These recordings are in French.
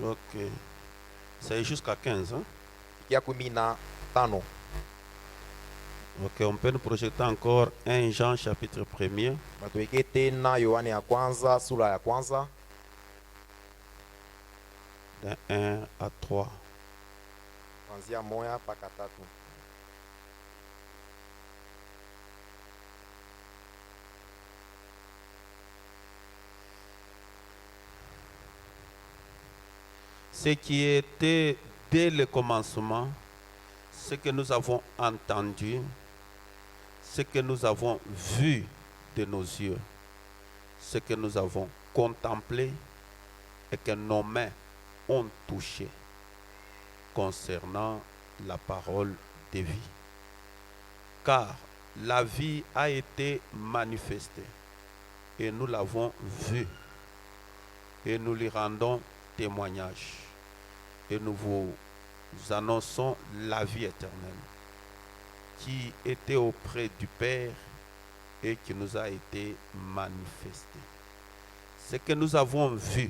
Ok. C'est jusqu'à 15. Hein? ya 15. Ok, on peut nous projeter encore 1 Jean chapitre 1er. Batuweke tena Yohane ya kwanza sura ya kwanza De 1 à 3. kuanzia moya mpaka 3. Ce qui était dès le commencement, ce que nous avons entendu, ce que nous avons vu de nos yeux, ce que nous avons contemplé et que nos mains ont touché concernant la parole de vie. Car la vie a été manifestée et nous l'avons vue et nous lui rendons témoignage et nous vous annonçons la vie éternelle qui était auprès du Père et qui nous a été manifestée. Ce que nous avons vu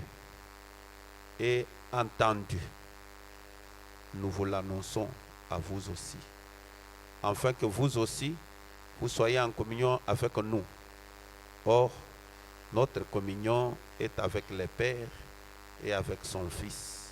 et entendu, nous vous l'annonçons à vous aussi, afin que vous aussi, vous soyez en communion avec nous. Or, notre communion est avec le Père et avec son Fils,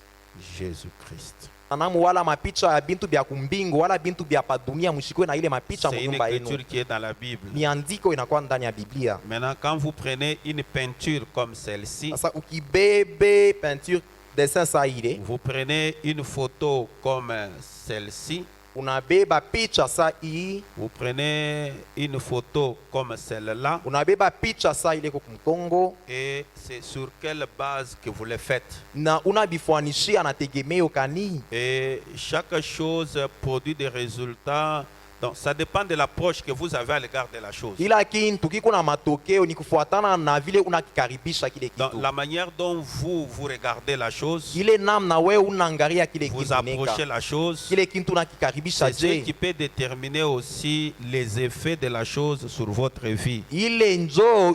Jésus-Christ. Anamu wala mapicha ya bintu bya kumbingu wala bintu bya pa dunia mshikwe na ile mapicha C'est une mnyumba yenu. écriture qui est dans la Bible. Ni andiko inakuwa ndani ya Biblia. Maintenant, quand vous prenez une peinture comme celle-ci, Sasa ukibebe peinture dessin sa ile, vous prenez une photo comme celle-ci, unabeba picha sa hii, vous prenez une photo comme celle-là, unabeba picha sa ile kwa Mkongo et c'est sur quelle base que vous le faites. na unabifuanishia na tegemeo kani. Et chaque chose produit des résultats. Donc, ça dépend de l'approche que vous avez à l'égard de la chose. Kila kintu kiko na matokeo ni kufuatana na vile unakikaribisha kile Donc, kitu. la manière dont vous regardez la chose, Ile namna wewe unaangalia kile vous kitu approchez neka. la chose, Kile kintu unakikaribisha c'est ce je. qui peut déterminer aussi les effets de la chose sur votre vie. Ile njo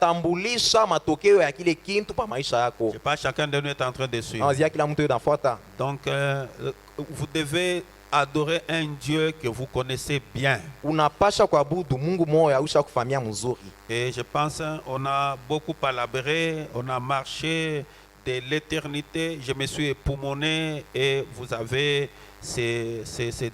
itatambulisha matokeo ya kile kintu pa maisha Je yako. sais pas, chacun de nous est en train de suivre. Anzia kila mtu yonafuata. Donc, vous devez adorer un Dieu que vous connaissez bien. Unapasha kuabudu Mungu moya usha kufamia mzuri. Et je pense, on a beaucoup palabré, on a marché de l'éternité. Je me suis époumoné et vous avez ces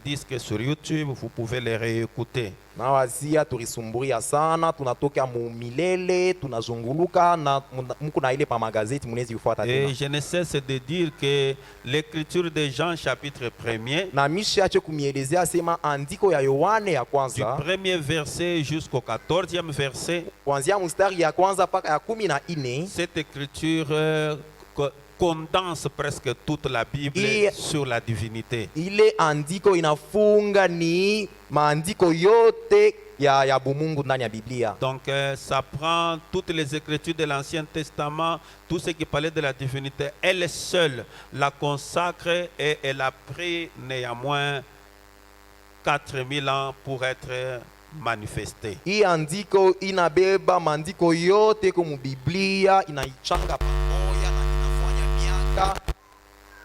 disques sur YouTube, vous pouvez les réécouter. Na wazia tulisumburia sana, tunatoka mu milele, tunazunguluka na mko na ile pa magazeti munezi ufuata Et tena. je ne cesse de dire que l'écriture de Jean chapitre 1er, Na mishi ache kumielezea sema andiko ya Yohane ya du kwanza premier verset jusqu'au 14e verset, kuanzia mstari ya kwanza mpaka ya 14, cette écriture condense presque toute la Bible Et- sur la divinité. ile andiko inafunga ni maandiko yote ya bumungu ndani ya Biblia. Donc ça prend toutes les écritures de l'Ancien Testament, tout ce qui parlait de la divinité, elle seule la consacre et elle a pris néanmoins 4000 ans pour être manifestée. Hii andiko inabeba maandiko yote kwa Biblia, inaichanga pamoja na inafanya miaka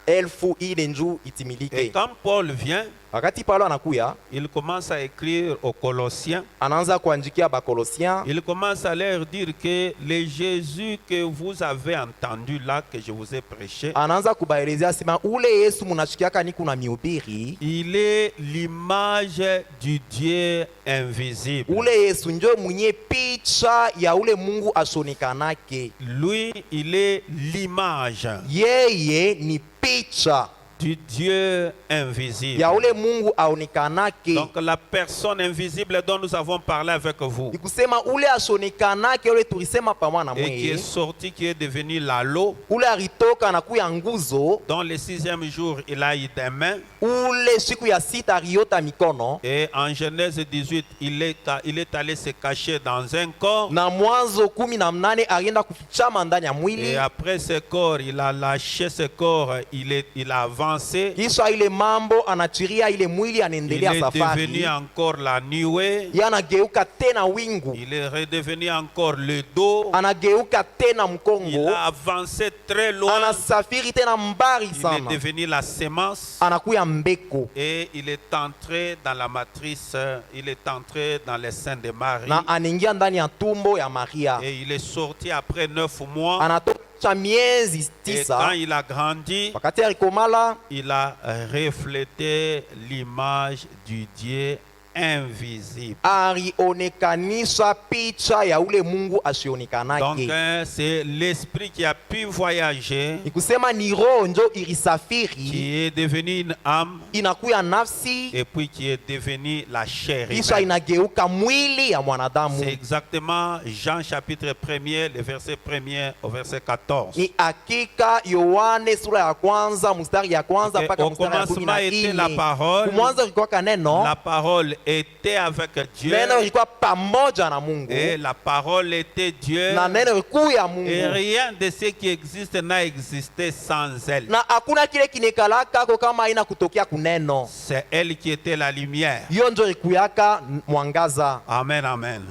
1000 ile njuu Et itimilike. quand Paul vient, Wakati Paulo anakuya, il commence à écrire aux Colossiens, anaanza kuandikia Bakolosien, il commence à leur dire que le Jésus que vous avez entendu là, que je vous ai prêché, anaanza kubaelezea sema ule Yesu munashikiaka ni kuna mihubiri, il est l'image du Dieu invisible. ule Yesu njo mwenye picha ya ule Mungu asonekanake. Lui, il est l'image Yeye ni picha du Dieu invisible. ya ule Mungu aonekanake. Donc la personne invisible dont nous avons parlé avec vous Ni kusema ule asonekanake, ule tulisema pamoja na et qui est mweye, sorti, qui est devenu l'alo, ule alitoka na kuya nguzo, dont le 6e jour il a eu des mains. ule siku ya sita aliota mikono, Et en Genèse 18, il est allé se cacher dans un corps. na Mwanzo 18 alienda kufichama ndani ya Et mwili, après ce corps, il a lâché ce corps, il a avancé avancé, kisha ile mambo anachiria ile mwili il anaendelea est devenu safari, encore la nuée, yanageuka tena wingu, il est redevenu encore le dos, anageuka tena il mkongo, a avancé très loin, anasafiri tena mbali il est sana, devenu la sémence anakuya mbeko et il est entré dans la matrice, il est entré dans les seins de Marie na anaingia ndani ya tumbo ya Maria, et il est sorti après 9 mois. anatosha miezi Et quand 9. il a grandi, Wakati alikomala il a reflété l'image du Dieu invisible. alionekanisha picha ya ule Mungu Donc asionekanake. c'est l'esprit qui a pu voyager, Ni kusema ni roho njo ilisafiri qui est devenu une âme inakuya nafsi et puis qui est devenu la chair kisha humaine. inageuka mwili ya C'est mwanadamu. exactement Jean chapitre 1er, le verset 1er au verset 14. Ni hakika Yohane sura ya kwanza mstari ya kwanza Okay, mpaka au mstari ya commencement était la 14. parole. Kumwanzo ilikuwa neno, La parole était avec Dieu neno ilikuwa pamoja na Mungu et la parole était Dieu. na neno ilikuwa ya Et Mungu, rien de ce qui existe n'a existé sans elle. na hakuna kile kinekalakako kama haina kutokea kuneno. C'est elle qui était la lumière. Hiyo njo ikuyaka mwangaza. Amen, amen.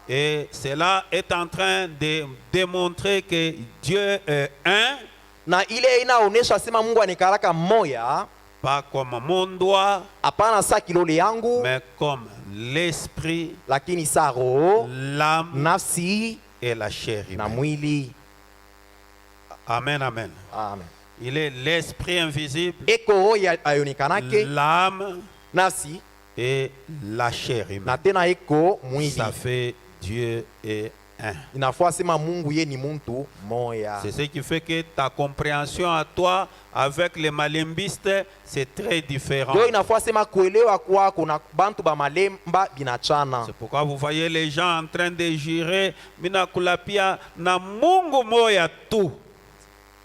Et cela est en train de démontrer que Dieu est un, Na ile inaonesha sema Mungu anikalaka mmoya, pas comme mon doigt, hapana saa kilole yangu, mais comme l'esprit, lakini saa roho, l'âme nafsi et la chair na humaine. mwili. Amen, amen. Amen. Il est l'esprit invisible, Eko roho ayonekanake, l'âme nafsi et la chair na humaine. tena eko mwili. Ça fait Dieu est un. Inafaa sema Mungu ye ni muntu moya. C'est ce qui fait que ta compréhension à toi avec les malimbistes, c'est très différent. Ndio inafaa sema kuelewa kwako na bantu ba malemba binachana. C'est pourquoi vous voyez les gens en train de jurer, mina kulapia na Mungu moya tu.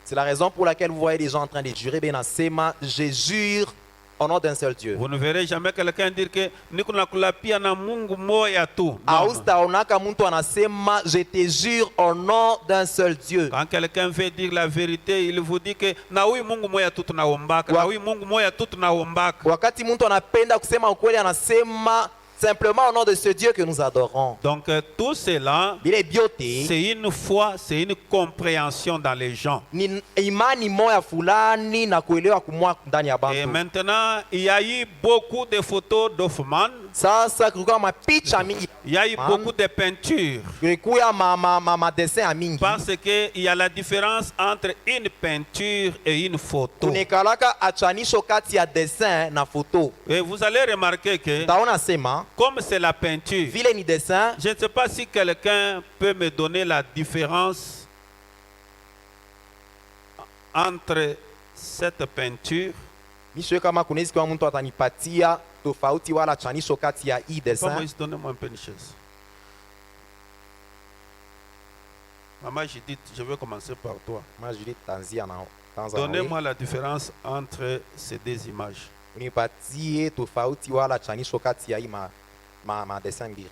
C'est la raison pour laquelle vous voyez des gens en train de jurer ben nasema je jure au nom d'un seul Dieu. Vous ne verrez jamais quelqu'un dire que nikuna kulapia na Mungu moya tu. Non. Austaonaka muntu anasema je te jure au nom d'un seul Dieu. Quand quelqu'un veut dire la vérité, il vous dit que na huyu Mungu moya tu tunaombaka, na huyu Mungu moya tu tunaombaka. Wakati muntu anapenda kusema ukweli anasema simplement au nom de ce Dieu que nous adorons. Donc tout cela, Bile biote c'est une foi, c'est une compréhension dans les gens. ni imani moya fulani na kuelewa kumwa ndani ya Et bantu. maintenant, il y a eu beaucoup de photos d'Hoffmann, Sasa kulikuwa mapicha mingi, il y a eu beaucoup de peintures. kulikuwa ma dessin ya mingi. Parce qu'il y a la différence entre une peinture et une photo. Kunekalaka achanisho kati ya dessin na photo. Et vous allez remarquer que, Taona sema comme c'est la peinture, vile ni dessin, je ne sais pas si quelqu'un peut me donner la différence entre cette peinture. misho kama kunaweza kuwa mtu atanipatia tofauti wala chanisho kati ya hii Pas dessin. Moïse, donnez-moi un peu une chaise. Maman Judith, je vais commencer par toi. Moi je dis tanzia na tanza. Donnez-moi la différence entre ces deux images. Unipatie tofauti wala chanisho kati ya hii ma dessin mbili.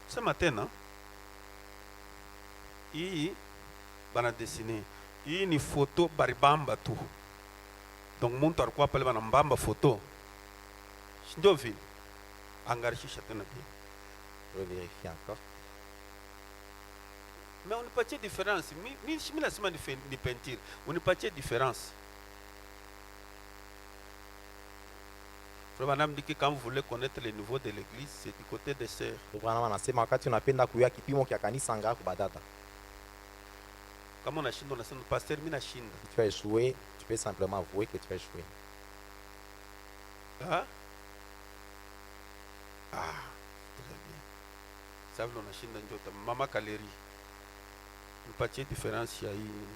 Ce matin, non? Hii bana dessiner. Hii ni photo baribamba tu. Donc muntu alikuwa pale banambamba photo. Ndio vile. Angarishisha tena pia. Je vais vérifier encore. Mais unipatie différence. Mimi nasema ni peinture. Unipatie différence. Frère Madame dit que quand vous voulez connaître le niveau de l'église, c'est du côté des sœurs. Bwana anasema wakati unapenda kujua kipimo kia kanisa ngako badada. Kama unashinda unasema pasteur mimi nashinda. Tu as échoué, tu peux simplement avouer que tu as échoué. Ah? Ah, très bien. Ça veut unashinda njota. Mama Kaleri. Unipatie différence ya hii.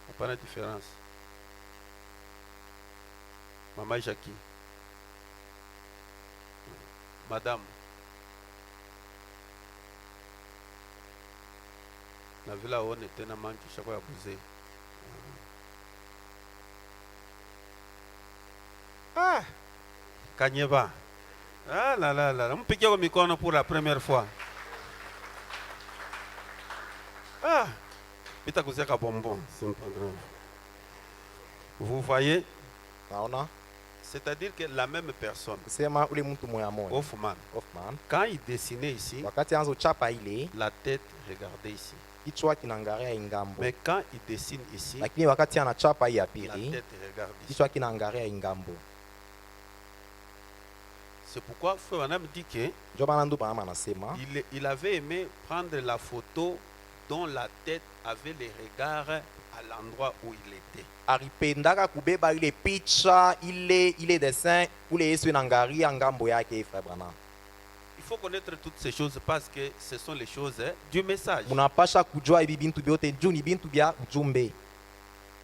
Hapana différence. Mama Jackie. Madame. Na vila one tena manki shako ya kuze. Ah, Kanyeba. Ah là là là, mpigie kwa mikono pour la première fois. Ah, itakuzeka bonbon, c'est pas grave. Vous voyez? Naona C'est-à-dire que la même personne, kusema ule mtu moya moya Hoffman, Hoffman, quand il dessinait ici, wakati anzo chapa ile la tête regardait ici. kichwa kinaangalia ingambo, Mais quand il dessine ici, lakini wakati anachapa hii ya la pili tête regarde ici. kichwa kinaangalia ingambo. C'est pourquoi Frère Branham dit que Ndio maana ndugu Branham anasema il avait aimé prendre la photo dont la tête avait les regards à l'endroit où il était. alipendaka kubeba ile picha ile dessin ule Yesu inaangalia ngambo yake. Frère Branham, Il faut connaître toutes ces choses parce que ce sont les choses du message. munapasha kujua hivi bintu byote juu ni bintu bya ujumbe.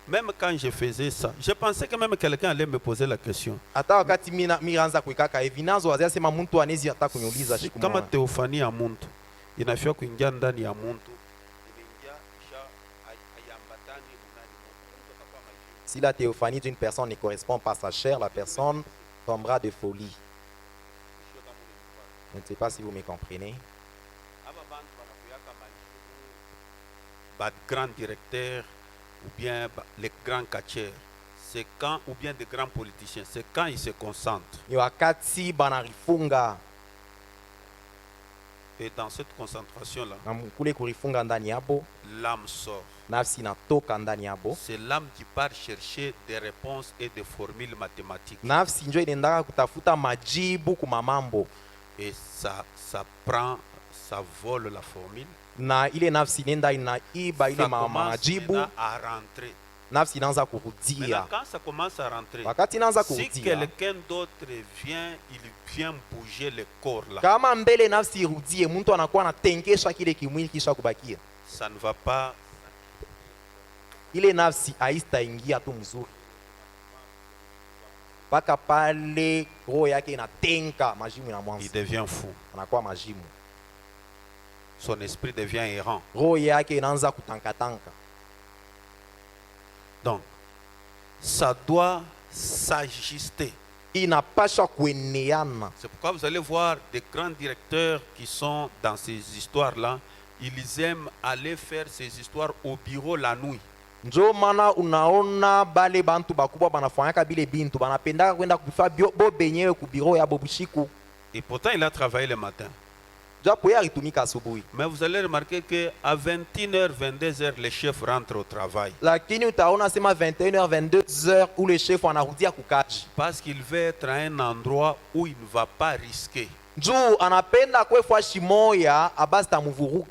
Même quand je faisais ça, je pensais que même quelqu'un allait me poser la question. Hata wakati miranza kuikaka hivi nazo wazia sema mtu anezi hata kuniuliza Si siku kama moja. teofani ya muntu inafia kuingia ndani ya muntu, inaingia kisha ayambatani ndani muntu atakuwa majibu. Si la théophanie d'une personne ne correspond pas à sa chair, la personne tombera de folie. Je ne sais pas si vous me comprenez. Aba bantu banakuyaka majibu, ba grand directeur ou bien les grands catcheurs, c'est quand, ou bien des grands politiciens, c'est quand ils se concentrent. Ni wakati banarifunga Et dans cette concentration-là, na kule kurifunga ndani yabo, l'âme sort. nafsi inatoka ndani yabo. C'est l'âme qui part chercher des réponses et des formules mathématiques. Nafsi njo inaendaka kutafuta majibu kuma mambo, Et ça prend, ça vole la formule. na ile nafsi nenda inaiba ile Ça commence majibu, maintenant à rentrer. nafsi inaanza Maintenant, kurudia. quand ça commence à rentrer, Wakati inaanza si kurudia, quelqu'un d'autre vient, il vient bouger le corps là, kama mbele nafsi irudie, mtu anakuwa anatengesha kile kimwili kisha kubakia, ça ne va pas. ile nafsi haitaingia tu mzuri mpaka pale roho yake inatenka majimu na Il mwanzo, devient fou. anakuwa majimu, Son esprit devient errant. roho yake inaanza kutankatanka. Donc, ça doit s'ajuster. Inapasha kueneana. C'est pourquoi vous allez voir des grands directeurs qui sont dans ces histoires-là. Ils aiment aller faire ces histoires au bureau la nuit. Njo mana unaona bale bantu bakubwa banafanyaka bile bintu banapendaka kwenda kufa bo benyewe ku biro ya bobushiku, Et pourtant, il a travaillé le matin. japo yeye alitumika asubuhi, Mais vous allez remarquer qu'à 21h, 22h, les chefs rentrent au travail. lakini utaona sema 21h 22h ule chef anarudia kukaji Parce qu'il veut être à un endroit où il ne va pas risquer. juu anapenda kwefwa shimoya abasi tamuvuruka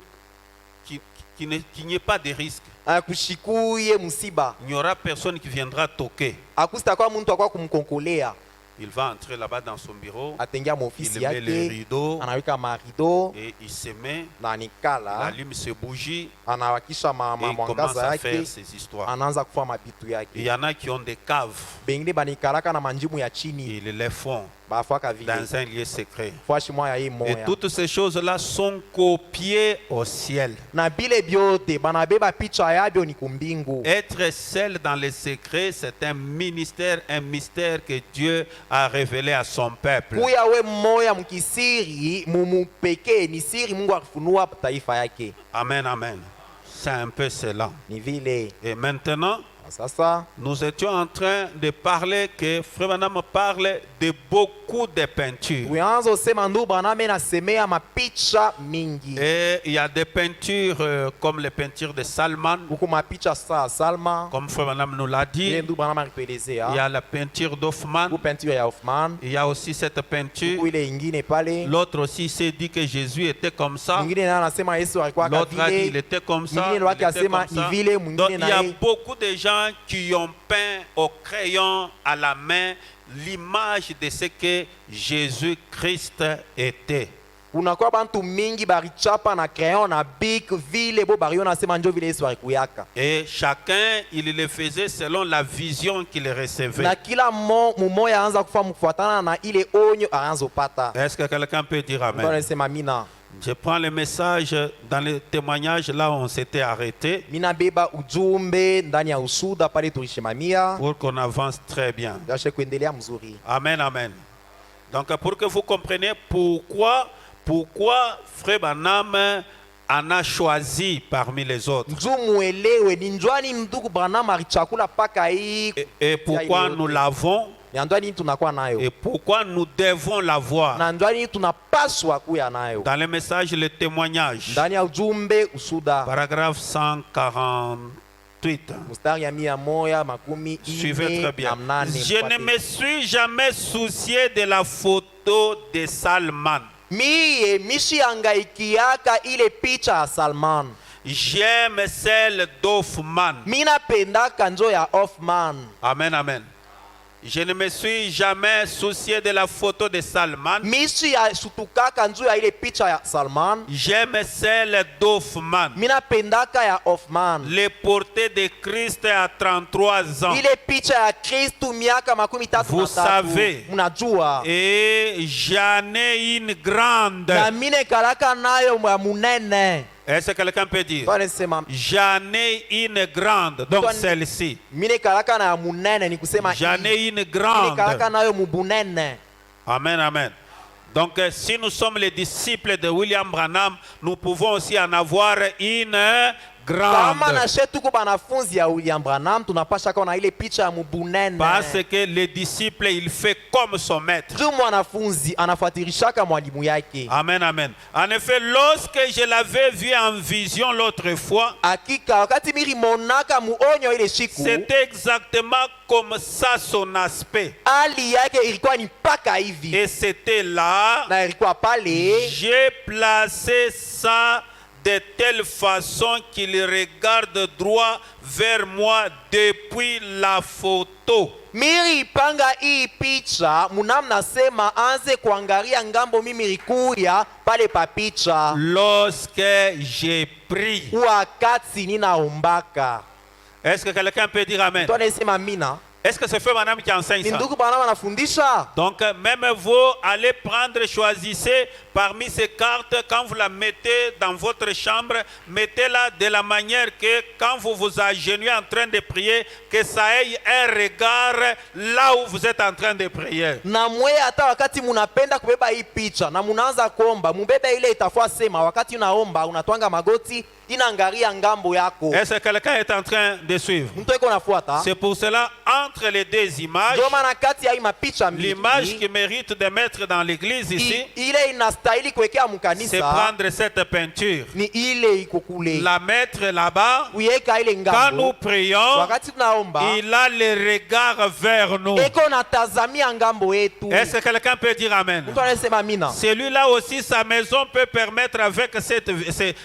Qu'il n'y ait pas de risque. akushikuye musiba, Il n'y aura personne qui viendra toquer. akusitakuwa muntu akwa kumkonkolea. Il va entrer là-bas dans son bureau. Atengia Il maofisi met les yake, rideaux anaweka marido et il se met, na il anikala, allume ses bougies anawakisha et il commence mwangaza à faire yake, ses histoires. anaanza kufa mabitu Il yake. y en a qui ont des caves. Bengine banikalaka na manjimu ya chini Ils les font bafaka vile dans un lieu secret. fwashi moya ye Et moya, toutes ces choses-là sont copiées au ciel. na bile byote banabeba picha yabyo ni kumbingu. Être seul dans les secrets, c'est un ministère, un mystère que Dieu a révélé à son peuple. Kuya we moya mkisiri mumupekee ni siri Mungu akifunua taifa yake, Amen, amen. C'est un peu cela. ni vile. Et maintenant, Sasa nous étions en train de parler que Frère Branham parle de beaucoup de peintures. tuanzo sema ndugu Branham nasemea mapicha mingi, Et il y a des peintures comme les peintures de Salman, huku mapicha saa Salma comme Frère Branham nous l'a ile dit. ndugu Branham Il y alituelezea, a la peinture d'Hoffman. huku peinture ya Hoffman, Il y a aussi cette peinture. huku ile ingine pale, L'autre aussi s'est dit que Jésus était comme ça. mwingine naye anasema Yesu alikuwa L'autre a dit il vile, était comme ça. mwingine Il wake était asema comme ça. ni vile, Donc mwingine il y a naye. beaucoup de gens qui ont peint au crayon à la main l'image de ce que Jésus-Christ était. Kunakuwa bantu mingi barichapa na crayon na bic vile bo bariona nasema njo vile Yesu alikuyaka, Et chacun, il le faisait selon la vision qu'il recevait. na kila mumoya anza kufa mkufuatana na ile onyo aanza upata. Est-ce que quelqu'un peut dire Mtu Amen? anasema mina. Je prends le message dans le témoignage là où on s'était arrêté Minabeba ujumbe ndani ya usuda pale tulishimamia. pour qu'on avance très bien. Dashe kuendelea mzuri. Amen, amen. Donc pour que vous compreniez pourquoi Frère Branham en a choisi parmi les autres. Njumuelewe ni njwani ndugu Branham alichakula paka hii. Et pourquoi nous l'avons Ni njwani tunakuwa nayo. et pourquoi nous devons l'avoir. Na njwani tunapaswa kuya nayo. Dans le message, le témoignage, Ndani ya ujumbe usuda. paragraphe 148. Mstari ya 118. Suivez très bien. Je ne me suis jamais soucié de la photo de Salman. Miye mishiangaikiaka ile picha ya Salman. J'aime celle d'Hoffman. Mina pendaka njo ya Hoffman. Amen, amen. Je ne me suis jamais soucié de la photo de Salman. Mishi ya sutukaka njo ya ile picha ya Salman. J'aime celle d'Hoffman. Mina pendaka ya Hoffman. Le portrait de Christ à 33 ans. Ile picha ya Kristu miaka 33. Vous savez. Munajua. Et j'en ai une grande. Na mine kalaka nayo ya munene. Est-ce que quelqu'un peut dire? J'en ai une grande. Donc celle-ci. Mine kalaka na ya munene ni kusema J'en ai une mine grande. kalaka nayo mubunene. Amen, amen. Donc si nous sommes les disciples de William Branham, nous pouvons aussi en avoir une grande. Kama na shetu kwa banafunzi ya William Branham tunapasha kuwa na ile picha ya mubunene. Parce que le disciple, il fait comme son maître. Juu mwanafunzi anafuatirishaka mwalimu yake. Amen, amen. En effet, lorsque je l'avais vu en vision l'autre fois, Hakika wakati miri monaka muonyo ile siku, c'était exactement comme ça son aspect. hali yake ilikuwa ni paka hivi. Et c'était là, Na ilikuwa pale, j'ai placé ça de telle façon qu'il regarde droit vers moi depuis la photo. miri ipanga hii picha, munamna sema anze kuangalia ngambo mimi rikuya pale pa picha. Lorsque j'ai pris. Wakati ninaombaka. Est-ce que quelqu'un peut dire amen? Mtu anasema mina. Est-ce que c'est Frère Branham qui enseigne Ni ça? ndugu Branham anafundisha. Donc même vous allez prendre, choisissez parmi ces cartes, quand vous la mettez dans votre chambre, mettez-la de la manière que quand vous vous agenouillez en train de prier, que ça ait un regard là où vous êtes en train de prier. Na mwe hata wakati munapenda kubeba hii picha na munaanza kuomba, mubebe ile itafua sema wakati unaomba unatwanga magoti inaangalia ngambo yako. Est-ce que quelqu'un est en train de suivre? Mtu eko nafuata. C'est pour cela, entre les deux images, Ndio maana kati ya hii mapicha l'image mbili qui mérite de mettre dans l'église ici, ile inastahili kuwekea c'est mkanisa prendre cette peinture, ni ile iko kule. la mettre là-bas. Uweka ile Quand nous ngambo. prions, Wakati tunaomba il a le regard vers nous. eko natazamia ngambo yetu. Est-ce que quelqu'un peut dire amen? Mtu anasema amina. Celui-là aussi, sa maison peut permettre avec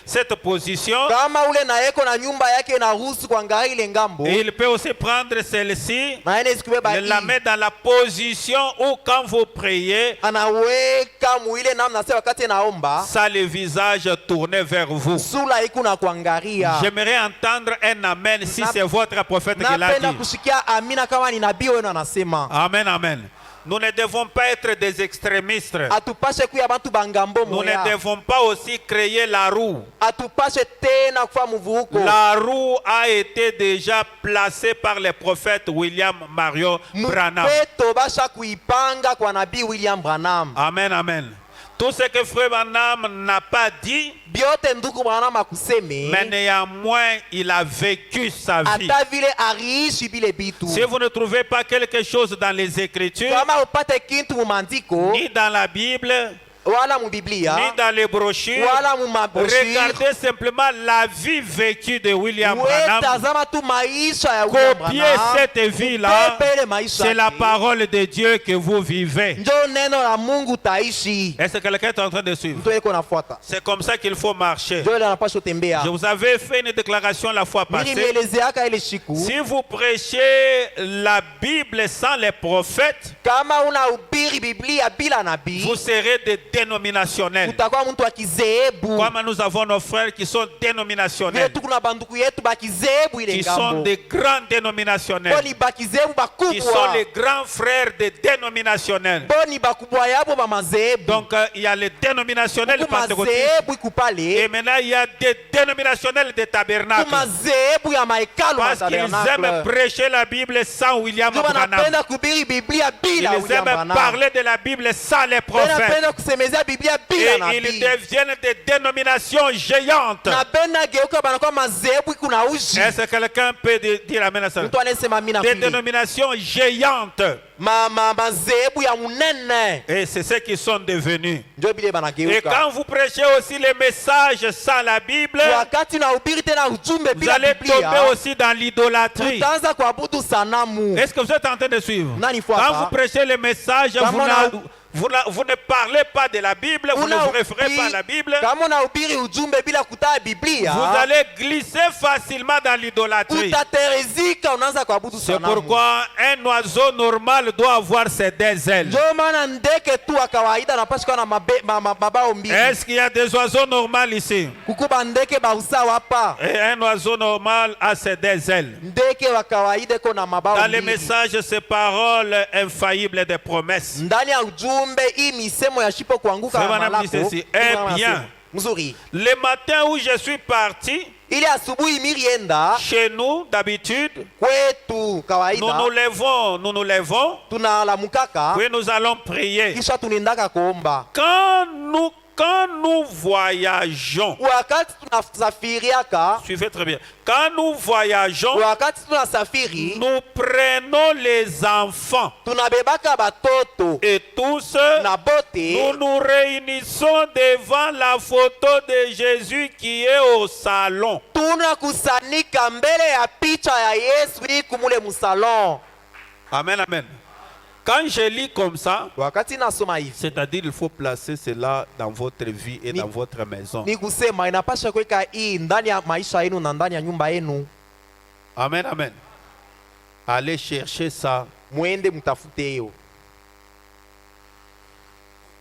cette position. Kama ule na eko na nyumba yake na ruhusu kuangalia ile ngambo. Et il peut aussi prendre celle-ci, Na yeye sikubeba la hii. mettre dans la position où quand vous priez, Anaweka muile namna sasa wakati naomba. ça le visage tourné vers vous. Sula iko na kuangalia. J'aimerais entendre un amen si c'est votre prophète qui l'a Napenda dit. kusikia amina kama ni nabii wenu anasema. Amen, amen. Nous ne devons pas être des extrémistes. Atupashe kuya bantu bangambo Nous moya. ne devons pas aussi créer la roue. Atupashe tena kufa muvuko. La roue a été déjà placée par le prophète William Mario Branham. Mupeto basha kuipanga kwa nabii William Branham. Amen, amen. Tout ce que Frère Branham n'a pas dit, Biote ndugu Branham akuseme. mais néanmoins, il a vécu sa vie. Ata vile ariishi bile bitu. Si vous ne trouvez pas quelque chose dans les Écritures, Kama upate kintu mu maandiko ni dans la Bible, wala mu Biblia ni dans les brochures, wala mu mabrochure, regardez simplement la vie vécue de William Branham. tazama tu maisha ya William Copiez Branham. cette vie-là. Pepele maisha C'est la yake. parole de Dieu que vous vivez. Njo neno la Mungu taishi. Est-ce que quelqu'un est en train de suivre? Mtu eko nafuata. C'est comme ça qu'il faut marcher. Njo ile anapaswa tembea. Je vous avais fait une déclaration la fois Mimi passée. nielezeaka ile siku. Si vous prêchez la Bible sans les prophètes, Kama una ubiri Biblia bila nabii, vous serez des dénominationnels. Kutakuwa mtu wa kizehebu. Comme nous avons nos frères qui sont Vile dénominationnels, tuko na banduku yetu ba kizehebu ile qui sont ngambo. des grands dénominationnels, Boni ba kizehebu qui sont bakubwa. les grands frères des dénominationnels. Boni bakubwa yabo ba mazehebu. Donc il y a les dénominationnels Kuma pentecôtistes zehebu ikupale. et maintenant il y a des dénominationnels des tabernacles. Kuma zehebu ya maekalu Parce qu'ils aiment tabernacle. prêcher la Bible sans William Ndio Branham. wanapenda kuhubiri Biblia bila Ils William aiment Branham. parler de la Bible sans les prophètes. Wanapenda kusemezea Biblia bila Et ils nabii. deviennent des dénominations géantes. Napenda geuka banakuwa mazehebu kuna uji. Est-ce que quelqu'un peut dire amen à ça? Mtu anasema mimi na Des kweli. dénominations géantes. Mazehebu ya munene. Et c'est ce qu'ils sont devenus. Ndio bile Et banageuka. quand vous prêchez aussi les messages sans la Bible, Wakati unahubiri tena ujumbe vous bila allez tomber Biblia, aussi dans l'idolâtrie. utaanza kuabudu sanamu. Est-ce que vous êtes en train de suivre? Nani fuata? Quand vous prêchez les messages, vous ne parlez pas de la Bible, vous ne vous référez pas à la Bible. Kama unahubiri ujumbe bila kutaa Biblia, Vous allez glisser facilement dans l'idolâtrie. utaterezika, unaanza kuabudu C'est sanamu. pourquoi un oiseau normal doit avoir ses deux ailes. Ndio maana ndege tu wa kawaida anapaswa kuwa na mabao mbili. Est-ce qu'il y a des oiseaux normaux ici? Kukuba ndege ba usawa hapa. Et un oiseau normal a ses deux ailes. Ndege wa kawaida iko na mabao Dans les mbili. messages, ces paroles infaillibles des promesses. Ndani ya ujumbe hii misemo ya shipo kuanguka Sema malako. na msisi, bien. Mzuri. Le matin où je suis parti, Ile asubuhi mirienda chez nous, d'habitude, kwetu nous kawaida nous levons, tunalamukaka puis nous allons prier. kisha tunaendaka kuomba. Quand nous voyageons, Wakati tunasafiriaka, suivez très bien, quand nous voyageons, wakati tunasafiri, nous prenons les enfants tunabebaka batoto et tous, na nous bote, nous réunissons devant la photo de Jésus qui est au salon. tunakusanika mbele ya picha ya Yesu iko mule musalon. Amen, amen. Quand je lis comme ça, Wakati nasoma hivi, c'est-à-dire il faut placer cela dans votre vie et dans votre maison. ni kusema inapasha kuweka hii ndani ya maisha yenu na ndani ya nyumba yenu. Amen, amen. Allez chercher ça. Muende mtafute hiyo.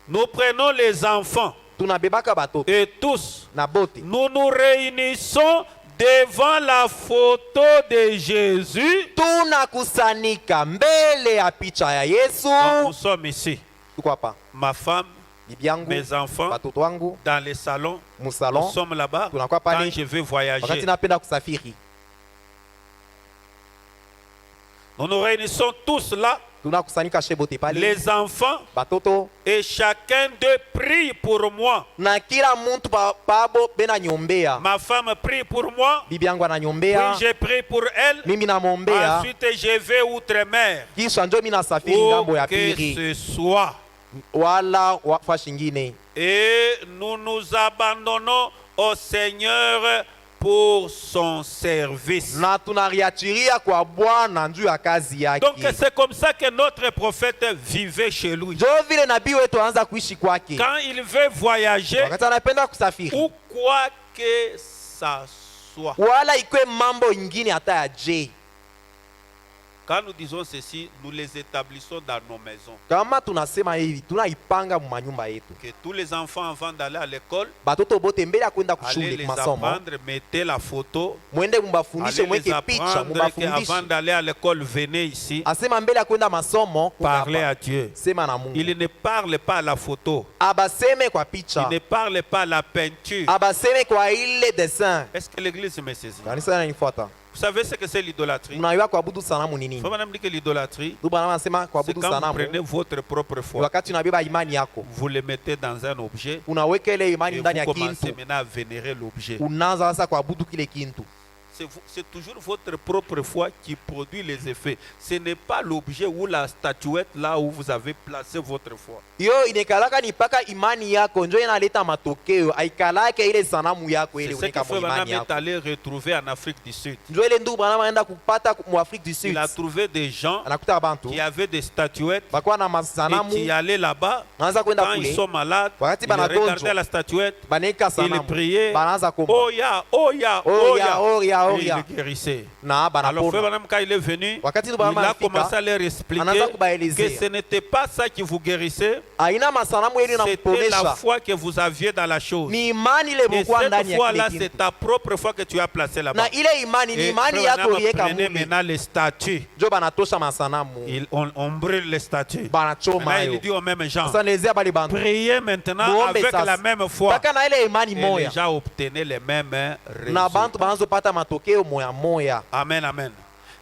Nous prenons les enfants Tunabebaka batoto et tous, na bote, nous nous réunissons devant la photo de Jésus. tunakusanika mbele ya picha ya Yesu. Donc, nous sommes ici. Tuko hapa, Ma femme, bibi yangu, mes enfants, batoto wangu dans les salons. Nous musalon. sommes là-bas Tunakuwa pale quand je vais wakati voyager. napenda kusafiri, Nous nous réunissons tous là, tunakusanyika shebote pale les enfants, batoto, et chacun d'eux prie pour moi. na kila muntu pabo bena nyombea. Ma femme prie pour moi, Bibi yangu puis ananyombea, je prie pour elle. mimi namwombea, Ensuite, je vais outre-mer. kisha njo mimi nasafiri Où ngambo ya que pili ce soit. wala fashi ingine. Et nous nous abandonnons au Seigneur pour son service. Na tunariachiria kwa Bwana njuu ya kazi yake. Donc c'est comme ça que notre prophète vivait chez lui. Njo vile nabii wetu anaanza kuishi kwake. Quand il veut voyager, Wakati anapenda kusafiri, ou quoi que ça soit. wala ikwe mambo ingine hata ya je. Quand nous disons ceci, nous les établissons dans nos maisons. Kama tunasema hivi, tunaipanga mu manyumba yetu. Que tous les enfants, avant d'aller à l'école, Batoto bote mbele ya kwenda allez kushule les masomo, apprendre, mettez la photo. mwende mubafundishe, Allez les mweke picha, apprendre qu'avant mubafundishe. d'aller à l'école, venez ici, Asema mbele ya kwenda masomo, parlez kuhapa. à Dieu. Sema na Mungu. Il ne parle pas à la photo. Abaseme kwa Il picha. ne parle pas à la peinture. Abaseme kwa ile dessin. Est-ce que l'église me saisit? Kanisa inanifuata. Vous savez ce que c'est l'idolâtrie? Mnajua kuabudu sanamu ni nini? Faut madame dire que l'idolâtrie, Ndio bwana anasema c'est kuabudu quand vous sanamu. prenez votre propre Ni foi, wakati unabeba imani yako, vous le mettez dans un objet unaweka ile et imani vous ndani ya commencez kintu, maintenant à vénérer l'objet. unaanza sasa kuabudu kile kintu. C'est toujours votre propre foi qui produit les effets. Ce n'est pas l'objet ou la statuette là où vous avez placé votre foi. Hiyo inekalaka ni paka imani yako njo inaleta matokeo, aikalake ile sanamu yako C'est ile ce que uneka mu Frère Branham imani est yako. allé retrouver en Afrique du Sud. Njo ile ndugu bwana anaenda kupata mu Afrique du Sud. Il a trouvé des gens Anakuta bantu qui avaient des statuettes bakuwa na et masanamu, qui allaient là-bas. anaanza kwenda Quand ils kule, sont malades, wakati ils banagonjwa, regardaient la statuette, baneka ils sanamu, priaient. banaanza komba. Oh ya, oh ya, oh Oya, ya. oya, baoria il guérissait. na Alors, Frère banapona. Branham, quand il est venu, Wakati il Branham a alifika, commencé à leur expliquer anaanza que kubaelezea ce n'était pas ça qui vous guérissait, aina masanamu yenu c'était la inakuponesha, foi que vous aviez dans la chose. ni imani ile Et mlikuwa cette ndani ya foi-là, kile c'est kitu, ta propre foi que tu as placée là-bas. na ile imani ni Et imani Frère yako Branham yeka prenait muli, maintenant les statues. njo banatosha masanamu On brûle les statues. banachoma Maintenant, il yo. dit aux mêmes gens, Sasa naelezea bali bantu priez maintenant muombe avec sasa la même foi. mpaka na ile imani Et les moya, gens obtenaient les mêmes na résultats. bantu banazopata matokeo moya moya. Amen, amen.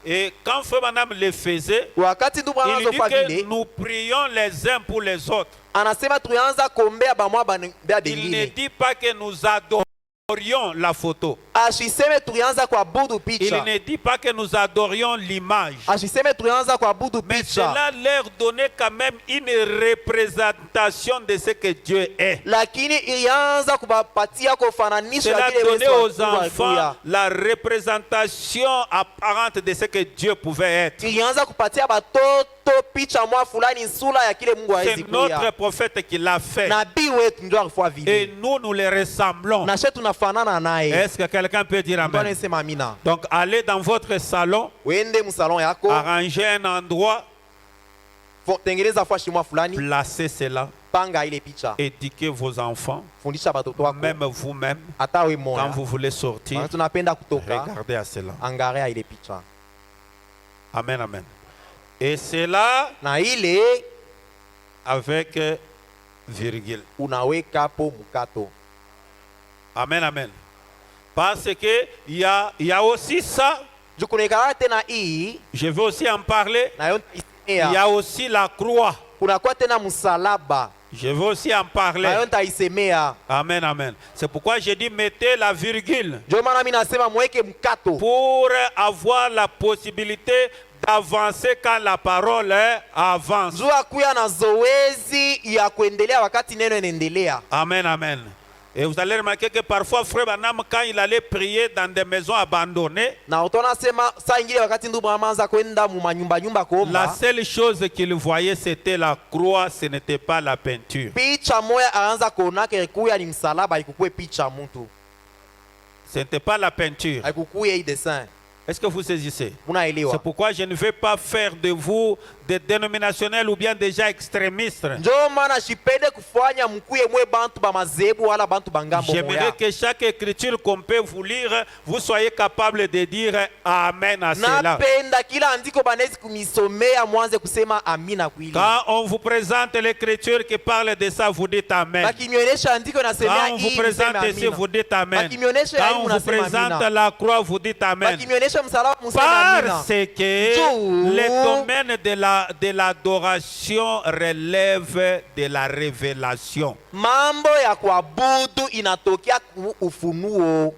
Et quand Frère Branham le faisait, Wakati ndugu il dit anazofa que vile, nous prions les uns pour les autres. anasema tuanza kuombea bamwa bea Il ne bengine, dit pas que nous adorions la photo. ashiseme tulianza kuabudu Il picha, ne dit pas que nous adorions l'image. ashiseme tulianza kuabudu Mais picha, cela leur donnait quand même une représentation de ce que Dieu est. lakini ilianza kubapatia kufananisha Cela vile donnait Yesu aux enfants alikuwa. la représentation apparente de ce que Dieu pouvait être. Ilianza kupatia batoto picha mwa fulani sura ya kile Mungu hawezi C'est notre kuya. prophète qui l'a fait. Nabii wetu ndio alifanya Et vile, nous les ressemblons. na sisi tunafanana naye. Est-ce que quelqu'un peut dire Ndio Amen? anasema amina. Donc allez dans votre salon, Uende msalon yako, arrangez un endroit, tengeneza fashi mwa fulani, placez cela, panga ile picha, éduquez vos enfants, fundisha batoto wako, même vous-même, hata we quand moya. vous voulez sortir, Maana tunapenda kutoka, regardez à cela. angalia ile picha, Amen, amen. Et cela na ile avec virgule. unaweka hapo mkato. Amen, amen. Parce que il y a aussi ça, Jukunekala tena hii je vais aussi en parler, na yo il y a aussi la croix. kunakuwa tena msalaba Je vais aussi en na parler. yo nitaisemea. Amen, amen. C'est pourquoi j'ai dit mettez la virgule Ndio maana mimi nasema mweke mkato pour avoir la possibilité d'avancer quand la parole avance. juu akuya na zoezi ya kuendelea wakati neno inaendelea. Amen, amen. Et vous allez remarquer que parfois, Frère Branham, quand il allait prier dans des maisons abandonnées, Na utaona sema saa ingine wakati ndugu anaanza kwenda mu manyumba nyumba la kuomba, seule chose qu'il voyait, c'était la croix, ce n'était pas la peinture. picha moya anaanza kuona kuya ni msalaba, haikukuwe picha mtu, Ce n'était pas la peinture. haikukuwe hii dessin. Est-ce que vous saisissez? C'est Unaelewa? pourquoi je ne vais pas faire de vous des dénominationnels ou bien déjà extrémistes. Ndio maana sipende kufanya mkuye mwe bantu ba mazebu wala bantu bangambo J'aimerais moya. que chaque écriture qu'on peut vous lire, vous soyez capable de dire Amen à cela. Napenda kila andiko banaweza kumisomea mwanze kusema amina kweli. Quand on vous présente l'écriture qui parle de ça, vous dites Amen. Bakimionyesha andiko nasemea Quand on vous hii présente mseme ici, amina. vous dites Amen. Bakimionyesha Quand hii on vous unasema présente amina. la croix, vous dites Amen. Bakimionyesha msalaba mseme amina. Parce que le domaine de l'adoration relève de la révélation. Mambo ya kuabudu inatokea ufunuo.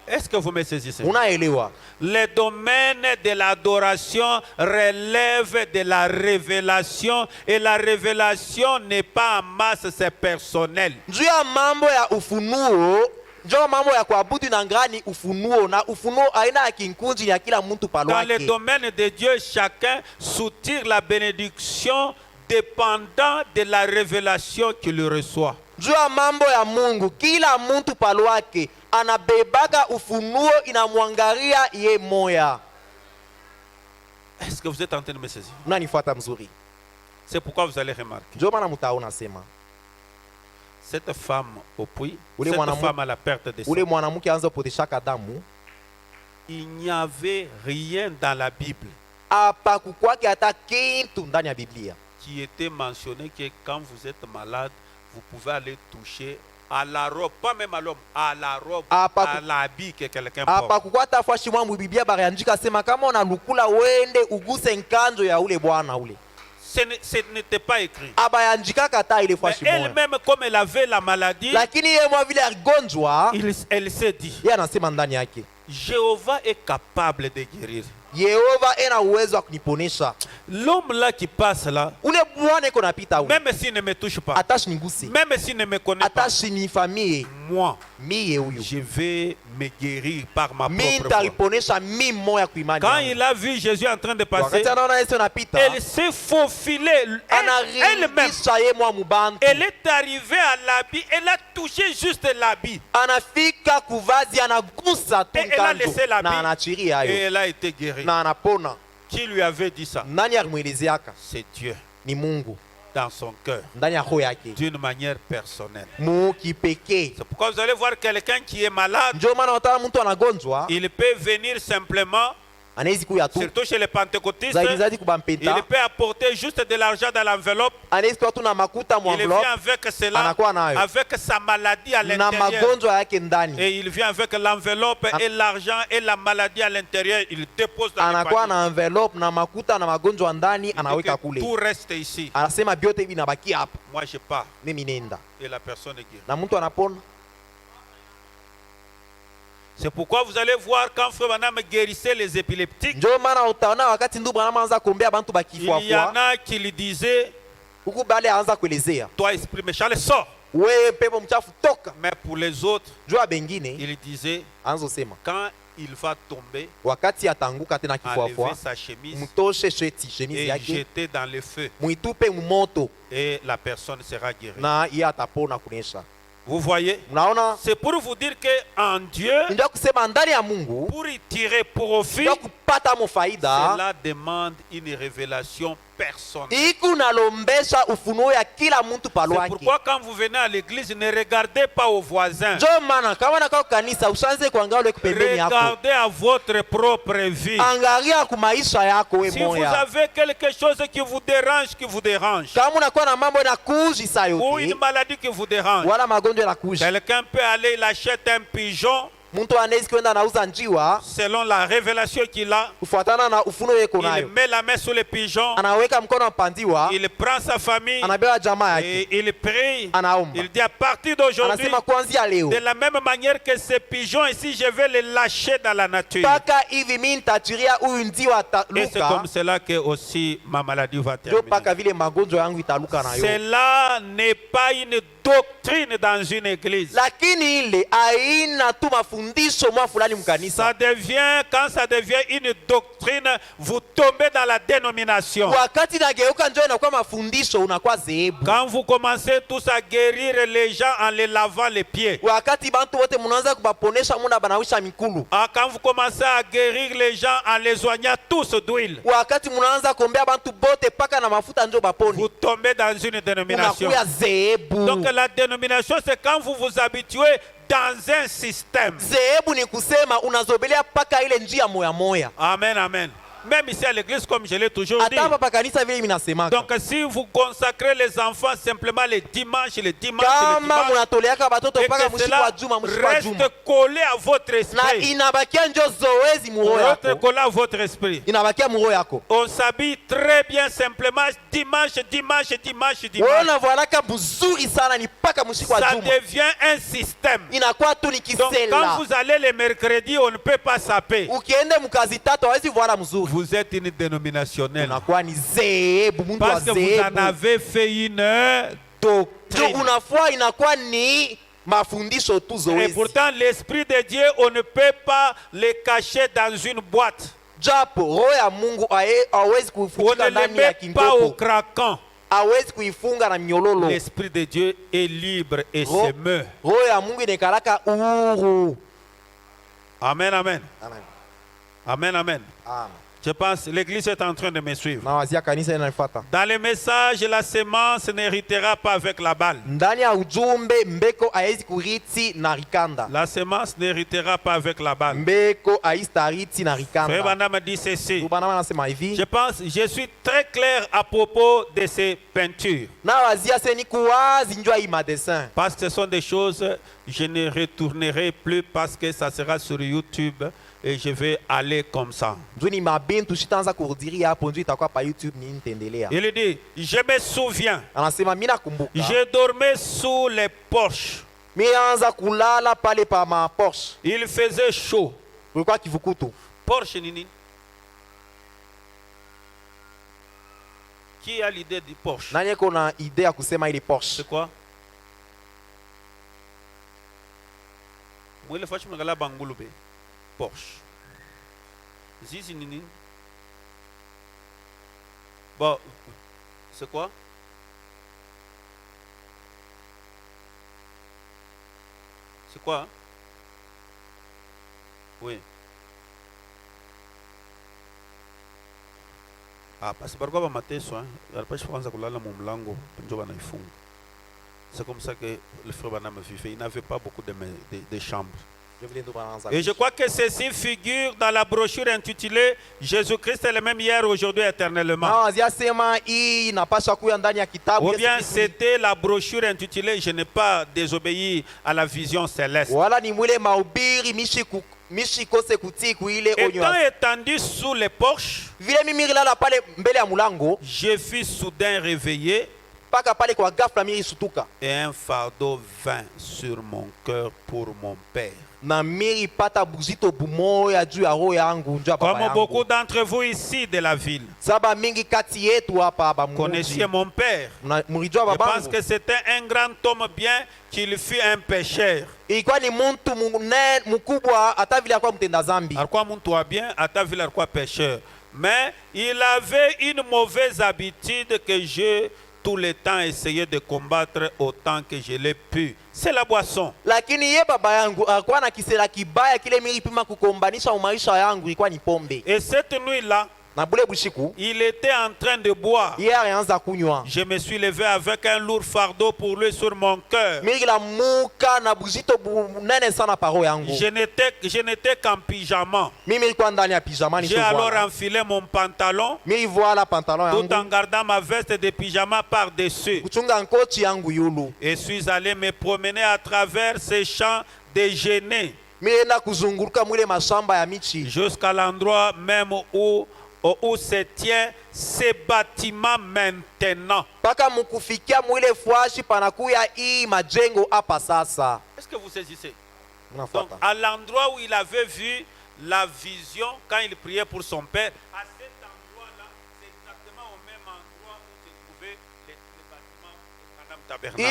Est-ce que vous me saisissez? Unaelewa? Le domaine de l'adoration relève de la révélation et la révélation n'est pas en masse, c'est personnel. Juu ya mambo ya ufunuo, ndio mambo ya kuabudu na ngani ufunuo, na ufunuo aina ya kinkunji ya kila mtu Dans le palwake. domaine de Dieu, chacun soutire la bénédiction dépendant de la révélation qu'il reçoit. Juu ya mambo ya Mungu, kila mtu palwake anabebaga ufunuo inamwangalia ye moya. Est-ce que vous êtes en train de me saisir? Unanifuata mzuri? C'est pourquoi vous allez remarquer. Ndio maana mtaona sema Cette femme au puits, Ule cette mwanamuke- femme à la perte de sang, ule mwanamke anza kupoteshaka damu, il n'y avait rien dans la Bible hapa kukwake hata kitu ndani ya Biblia qui était mentionné que quand vous êtes malade, vous pouvez aller toucher à la robe, pas même à l'homme, à la robe, à l'habit que quelqu'un hapa porte. kukwata fashi mwa Biblia bariandika sema kama unalukula wende uguse nkanjo ya ule bwana ule. Ce n'était pas écrit. Abayandika kata ile Mais fashi moja. elle-même, comme elle avait la maladie, Lakini yeye mwa vile aligonjwa, elle s'est dit, yeye anasema ndani yake, Jéhovah est capable de guérir. Yehova ena uwezo wa kuniponesha. L'homme là qui passe là, ule bwana iko napita ule même s'il ne me touche pas, atashi niguse, même s'il ne me connaît pas, atashi nifamie moi, miye huyu, je vais me guérir par ma mi propre foi. nitaliponesha mi moya kwa imani Quand yangu. il a vu Jésus en train de passer, Wakati anaona Yesu anapita, elle s'est faufilée elle-même. anaringisha ye mwa mubantu, Elle est arrivée à l'habit, elle a touché juste l'habit. anafika kuvazi, anagusa tu Et elle a mkanjo laissé l'habit na anachiria et hayo elle a été guérie. na anapona. Qui lui avait dit ça? Nani alimwelezeaka? C'est Dieu Ni Mungu dans son cœur, ndani ya roho yake d'une manière personnelle. mukipekee. C'est pourquoi vous allez voir quelqu'un qui est malade, Ndio maana watana mtu anagonjwa il peut venir simplement, anawezi kuya tu surtout chez les pentecôtistes, zaidi zaidi il kubampenta, peut apporter juste de l'argent dans l'enveloppe. anawezi kuwa tu na makuta Il vient mwavlop avec cela, anakuwa nayo avec sa maladie à na l'intérieur. magonjwa yake ndani, Et il vient avec l'enveloppe et l'argent et la maladie à l'intérieur. Il dépose dans le anakuwa panier. na envelope na makuta na magonjwa ndani, Il dit anaweka que kule, tout reste ici. anasema vyote vinabaki hapa, Moi je pars. mimi nenda, Et la personne est guérie. na mtu anapona. C'est pourquoi vous allez voir quand Frère Branham guérissait les épileptiques, Ndio maana utaona wakati ndugu anaanza kuombea bantu il y en bakifwafwa, a qui lui disaient, huku bale aanza kuelezea, toi esprit méchant, sors. wewe pepo mchafu toka. Mais pour les autres, Jua bengine il disait, anzo sema quand il va tomber, wakati atanguka tena enlever kifwafwa, sa chemise mtoshe sheti shemizi et yake jeter dans le feu. muitupe mumoto, Et la personne sera guérie. na iye atapona kunesha. Vous voyez? Mnaona, C'est pour vous dire que en Dieu, ndio kusema ndani ya Mungu pour y tirer profit, ndio kupata mo faida, cela demande une révélation personnelle. iku nalombesha ufunuo ya kila mtu C'est palwake. pourquoi quand vous venez à l'église, ne regardez pas aux voisins. Ndio maana kama nakao kanisa ushanze kuangalia ule pembeni yako, Regardez à votre propre vie. angalia ku maisha yako we Si vous moya. avez quelque chose qui vous dérange, Kama unakuwa na mambo na kujisa ou une yote maladie qui vous dérange, wala magonjwa na kuji, quelqu'un peut aller, il achète un pigeon mtu anaweza kwenda anauza njiwa selon la révélation qu'il a. kufuatana na ufunuo yeko Il nayo, met la main sur le pigeon, anaweka mkono mpandiwa, il prend sa famille anabeba jamaa et yake, il prie. anaomba, Il dit à partir d'aujourd'hui, anasema kuanzia leo de la même manière que ces pigeons ici, je vais les lâcher dans la nature. mpaka hivi mimi nitachiria huyu njiwa Et c'est ataluka, comme cela que aussi ma maladie va ndio terminer. mpaka vile magonjwa yangu italuka nayo. Cela n'est pas une doctrine dans une église. Lakini ile haina tu mafundisho mwa fulani mkanisa, Ça devient, quand ça devient une doctrine, vous tombez dans la dénomination. wakati nageuka njo inakuwa mafundisho, unakuwa zehebu. Quand vous commencez tous à guérir les gens en les lavant les pieds. Wakati bantu wote munaanza kubaponesha muna banawisha mikulu, Quand vous commencez à guérir les gens en les oignant tous d'huile, wakati munaanza kuombea bantu bote paka na mafuta njo baponi, vous tombez dans une dénomination. unakuya zehebu. Donc la dénomination, c'est quand vous vous habituez dans un système. Zehebu ni kusema unazobelea paka ile njia moya moya. Amen, amen. Même ici à l'église, comme je l'ai toujours dit. Hata hapa pa kanisa vile minasemaka, Donc si vous consacrez les enfants simplement les dimanches, kama munatoleaka batoto et paka que mwisho cela wa juma, mwisho wa juma, reste collé à votre na esprit, inabakia njo zoezi muroho reste yako, collé à votre esprit. inabakia muroho yako. On s'habille très bien simplement dimanche. Wewe unavoalaka mzuri sana ni paka mwisho wa Ça juma, devient un système. inakuwa tu ni Donc quand kisela. vous allez les mercredis, on ne peut pas saper. Ukiende mkazi tatu hawezi voala mzuri, Vous êtes une dénominationnelle. unakuwa ni zehebu, muntu wa Parce que vous en zehebu. avez fait une Ndio doctrine. unafua inakuwa ni mafundisho tu Et zoezi. pourtant, l'Esprit de Dieu, on ne peut pas le cacher dans une boîte. Japo roho ya Mungu hawezi On ne kuifunga le ndani ya met pas au kingopo, craquant. hawezi kuifunga na miololo. L'Esprit de Dieu est libre et Roho se meut. roho ya Mungu inakalaka uhuru. Amen, amen. Amen. Amen, amen. Amen. Je pense l'Église est en train de me suivre. Na wazia kanisa inanifuata. Dans le message, la sémence n'héritera pas avec la balle. Ndani ya ujumbe mbeko haiwezi kuriti na rikanda. La sémence n'héritera pas avec la balle. Mbeko haistariti na Frère rikanda. Branham dit ceci. Bana anasema hivi. Je suis très clair à propos de ces peintures. Na wazia seni kuwazi njua hii madesin. Parce que ce sont des choses, je ne retournerai plus parce que ça sera sur YouTube et je vais aller comme ça. Njuni mabintu shitanza kurudiria hapo njui itakuwa pa YouTube ni nitendelea. Il dit, je me souviens, Anasema mina kumbuka. je dormais sous les porches. Mianza kulala pale pa ma Porsche. Il faisait chaud. Kulikuwa kivukutu. Porsche nini? Qui a l'idée du Porsche? Nani eko na idea ya kusema ile Porsche? C'est quoi? Mwile fashi mnagala bangulube. Porsche. Zizi nini? Bon, c'est quoi? C'est quoi? Oui. Ah, parce que par quoi mateso, hein? Alpash kwanza kulala mu mlango, ndio banaifunga. C'est comme ça que le frère Banam vivait. Il n'avait pas beaucoup de chambres. Et je crois que ceci figure dans la brochure intitulée Jésus-Christ est le même hier, aujourd'hui, éternellement. Ou bien c'était la brochure intitulée Je n'ai pas désobéi à la vision céleste. Étant étendu sous les porches, je fus soudain réveillé. Et un fardeau vint sur mon cœur pour mon Père. Comme beaucoup d'entre vous ici de la ville, connaissiez mon Père. Je pense que c'était un grand homme bien qu'il fut un pécheur. Mais il avait une mauvaise habitude que je tout le temps essayé de combattre autant que je l'ai pu. C'est la boisson. Et cette nuit-là, il était en train de boire. Je me suis levé avec un lourd fardeau pour lui sur mon cœur. Je n'étais qu'en pyjama. J'ai alors enfilé mon pantalon tout en gardant ma veste de pyjama par-dessus. Et suis allé me promener à travers ces champs déjeunés jusqu'à l'endroit même où se tient ces bâtiments maintenant. Est-ce que vous saisissez? Donc, à l'endroit où il avait vu la vision quand il priait pour son Père, à cet endroit-là, c'est exactement au même endroit où se trouvaient les bâtiments de Madame Tabernacle.